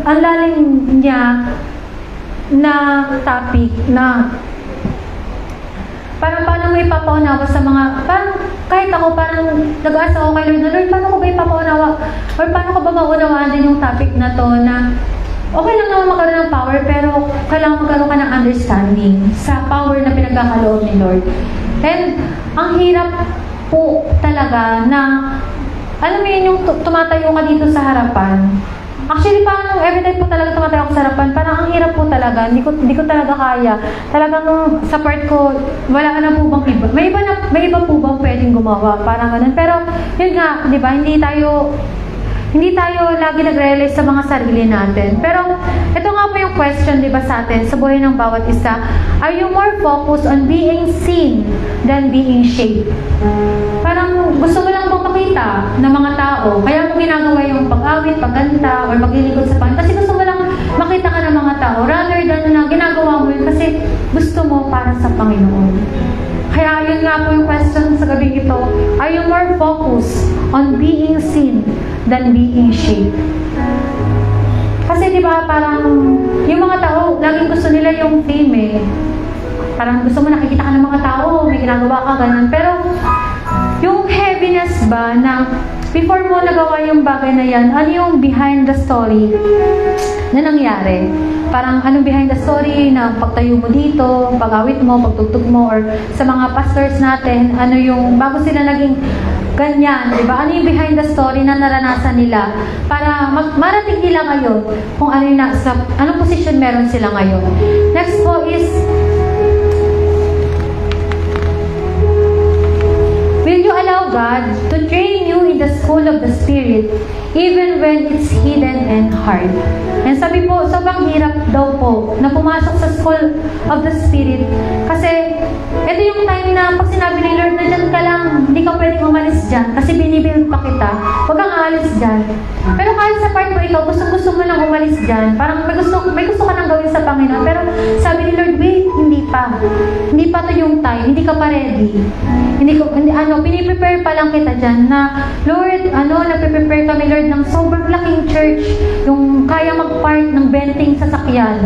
ang lalim niya na topic na parang paano mo ipapaunawa sa mga, parang kahit ako parang nag-aasa ako kay Lord na Lord, paano ko ba ipapaunawa or paano ko ba maunawaan din yung topic na to na okay lang naman magkaroon ng power pero kailangan magkaroon ka ng understanding sa power na pinagkakaloob ni Lord. And ang hirap po talaga na alam mo yun yung tumatayo ka dito sa harapan. Actually, parang everytime po talaga tumatayo ako sa harapan. Parang ang hirap po talaga. Hindi ko talaga kaya. Talagang sa part ko, wala na po bang iba. May iba po bang pwedeng gumawa. Parang ganun. Pero, yun nga, di ba, hindi tayo lagi nag-realize sa mga sarili natin. Pero, ito nga po yung question, di ba, sa atin, sa buhay ng bawat isa. Are you more focused on being seen than being shaped? Parang gusto mo lang bang makita ng mga tao. Kaya mo ginagawa yung pag-awit, pagganta, or maglilingkod sa Panginoon. Kasi gusto mo lang makita ka ng mga tao. Rather than na ginagawa mo yun kasi gusto mo para sa Panginoon. Kaya yun nga po yung question sa gabi ito. Are you more focused on being seen than being shaped? Kasi di ba parang yung mga tao, laging gusto nila yung fame eh. Parang gusto mo nakikita ka ng mga tao, may ginagawa ka, ganun. Pero yung heaviness ba na before mo nagawa yung bagay na yan, ano yung behind the story na nangyari? Parang anong behind the story na pagtayo mo dito, pag-awit mo, pagtugtog mo, or sa mga pastors natin, ano yung, bago sila naging ganyan, di ba? Ano yung behind the story na naranasan nila para marating nila ngayon kung ano yung anong position meron sila ngayon. Next po is, will you allow God to train you in the school of the Spirit even when it's hidden and hard? And sabi po, sobrang hirap daw po na pumasok sa school of the Spirit kasi ito yung time na pag sinabi ni Lord na dyan ka lang, hindi ka pwedeng umalis dyan kasi binibuild pa kita, huwag kang aalis dyan. Pero kahit sa part mo ikaw, gusto mo lang umalis dyan, parang may gusto ka nang gawin sa Panginoon, pero sabi ni Lord, wait, hindi pa to yung time, hindi ka pa ready. Piniprepare pa lang kita dyan na, Lord, nagpe-prepare kami, Lord, ng sobrang laking church, yung kaya mag-park ng benting sasakyan.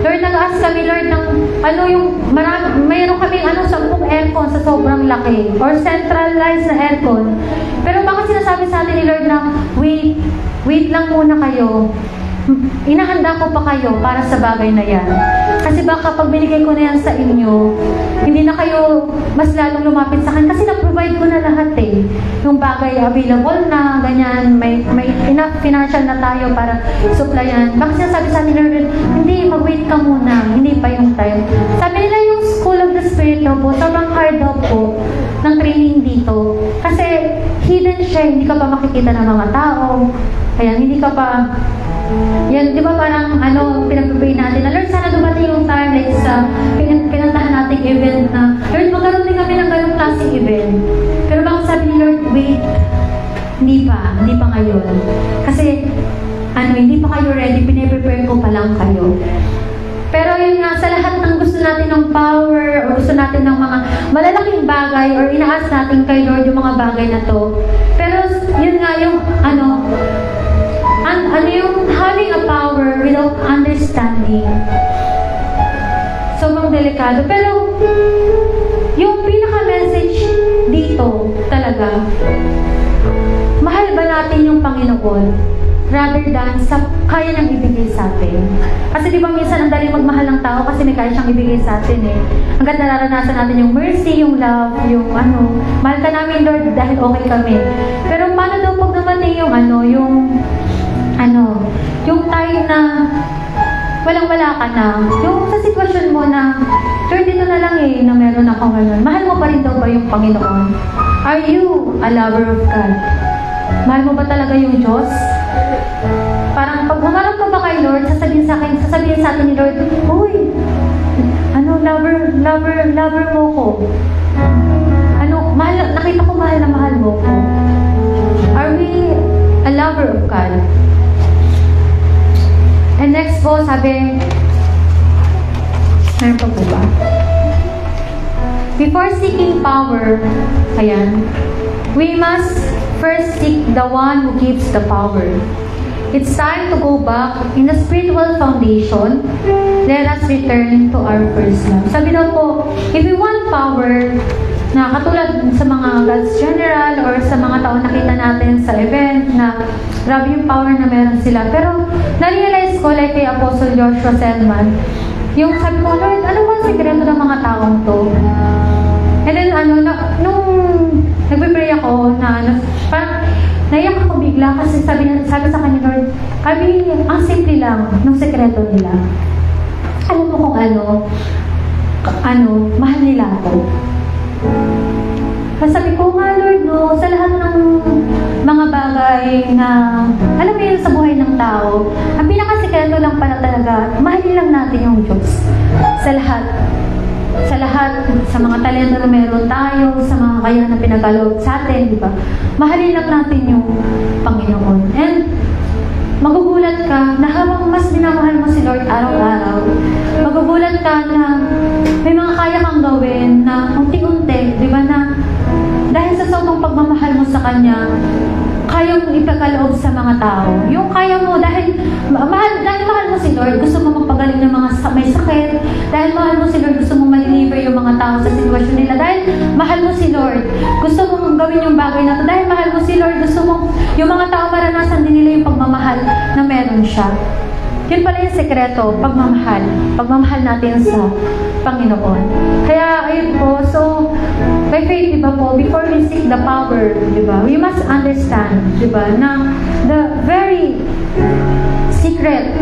Lord, nag-ask kami, Lord, ng, mayroon kaming 10 aircon sa sobrang laki, or centralized na aircon. Pero bakit sinasabi sa atin ni Lord na, wait lang muna kayo. inahanda ko pa kayo para sa bagay na yan. Kasi baka pag binigay ko na yan sa inyo, hindi na kayo mas lalong lumapit sa akin kasi na-provide ko na lahat eh. Yung bagay available na, ganyan, may enough financial na tayo para supplyan. Bakit sinasabi sa atin, Lord, hindi, mag-wait ka muna, hindi pa yung time. Sabi nila yung School of the Spirit daw po, sobrang hard daw po ng training dito. Kasi hidden siya, hindi ka pa makikita ng mga tao. Ayan, hindi ka pa, yan, di ba parang pinag-pray natin na, Lord, sana dumating yung time, like sa pinantahan nating event na, Lord, magkaroon din kami ng ganong klaseng event. Pero baka sabi ni Lord, wait, hindi pa ngayon. Kasi, hindi pa kayo ready, pinaprepare ko pa lang kayo. Pero yun nga, sa lahat ng gusto natin ng power, o gusto natin ng mga malalaking bagay, or inaas natin kay Lord yung mga bagay na to. Pero yun nga, yung yung having a power without understanding. Sobrang delikado. Pero yung pinaka-message dito talaga, mahal ba natin yung Panginoon rather than sa kaya niyang ibigay sa atin? Kasi di ba minsan ang dali magmahal ng tao kasi may kaya siyang ibigay sa atin eh. Hanggang nararanasan natin yung mercy, yung love, yung mahal ka namin Lord dahil okay kami. Pero paano daw pag dumating yung yung time na walang-wala ka na, yung sa sitwasyon mo na, Lord, dito na lang na meron akong mahal mo pa rin daw ba yung Panginoon? Are you a lover of God? Mahal mo ba talaga yung Diyos? Parang pag humarap ka ba kay Lord, sasabihin sa atin ni Lord, uy, lover mo ko. Nakita ko mahal na mahal mo ko. Are we a lover of God? And next po, sabi, meron pa po ba? Before seeking power, ayan, we must first seek the one who gives the power. It's time to go back in the spiritual foundation. Let us return to our first love. Sabi daw po, if we want power, na katulad sa mga God's General or sa mga taon nakita natin sa event na grabe yung power na meron sila. Pero na-realize ko, like kay Apostle Joshua Selman, yung sabi ko, Lord, ano ba ang sekreto ng mga taong to? And then nung nagpipray ako parang naiyak ako bigla kasi sabi sa kanya, Lord, ang simple lang ng sekreto nila. Alam mo kung mahal nila ako. Sabi ko nga, Lord, sa lahat ng mga bagay na alam mo yun sa buhay ng tao, ang pinakasikreto lang pala talaga, mahalin lang natin yung Diyos. Sa lahat, sa mga talento na meron tayo, sa mga kaya na pinagkaloob sa atin, di ba? Mahalin lang natin yung Panginoon. And magugulat ka na habang mas minamahal mo si Lord araw-araw, magugulat ka na may mga kaya kang gawin na unti-unti, di ba, na dahil sa sobrang pagmamahal mo sa Kanya, kaya mong ipagkaloob sa mga tao. Yung kaya mo, dahil mahal mo si Lord, gusto mo magpagaling ng mga may sakit, dahil mahal mo si Lord, gusto mo ma-deliver yung mga tao sa sitwasyon nila, dahil mahal mo si Lord, gusto mong gawin yung bagay na to, dahil mahal mo si Lord, gusto mo yung mga tao maranasan din nila yung pagmamahal na meron siya. Yun pala yung sekreto, pagmamahal natin sa Panginoon. Kaya, ayun po, so, by faith, di ba po, before we seek the power, di ba, we must understand, di ba, na the very secret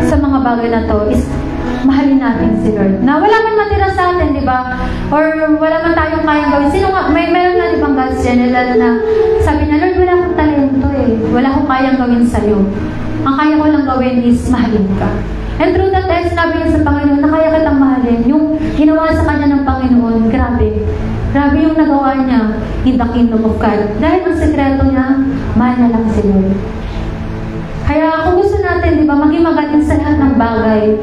sa mga bagay na to is mahalin natin si Lord. Na wala man matira sa atin, di ba? Or wala man tayong kayang gawin. Sino nga, meron na di bang God's General na sabi na, Lord, wala akong talento wala akong kayang gawin sa'yo. Ang kaya ko lang gawin is mahalin ka. And through that time, sinabi niya sa Panginoon na kaya kitang mahalin. Yung ginawa sa kanya ng Panginoon, grabe. Grabe yung nagawa niya in the kingdom of God. Dahil ang sekreto niya, mahal na lang si Lord. Kaya kung gusto natin, di ba, maging magaling sa lahat ng bagay,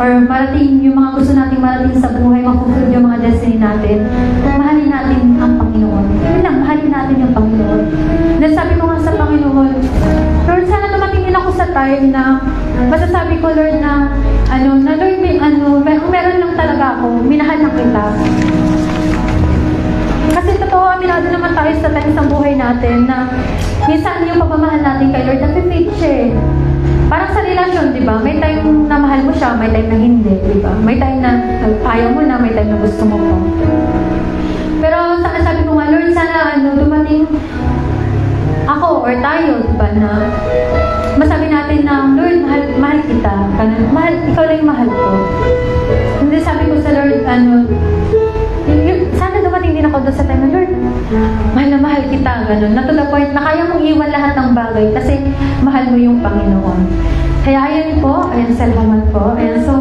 or marating yung mga gusto nating marating sa buhay, mapupulod yung mga destiny natin, mahalin natin ang Panginoon. Yun lang, mahalin natin yung Panginoon. Then sabi ko nga sa Panginoon, Lord, sana dumating din ako sa time na masasabi ko, Lord, na Lord, meron lang talaga ako, minahal na kita. Kasi totoo, aminado naman tayo sa tayo sa buhay natin na minsan yung pagmamahal natin kay Lord, nafe-fade siya eh. Parang sa relasyon, di ba? May time na mahal mo siya, may time na hindi, di ba? May time na ayaw mo na, may time na gusto mo pa. Pero sabi ko nga, Lord, sana dumating ako or tayo, di ba, na masabi natin na, Lord, mahal kita. Ikaw lang yung mahal ko. Hindi sabi ko sa Lord, sana dumating din ako doon sa time na, Lord, mahal na mahal kita, ganun. Na to the point na kaya mong iwan lahat ng bagay kasi mahal mo yung Panginoon. Kaya ayan po, ayan, salamat po. Ayan, so,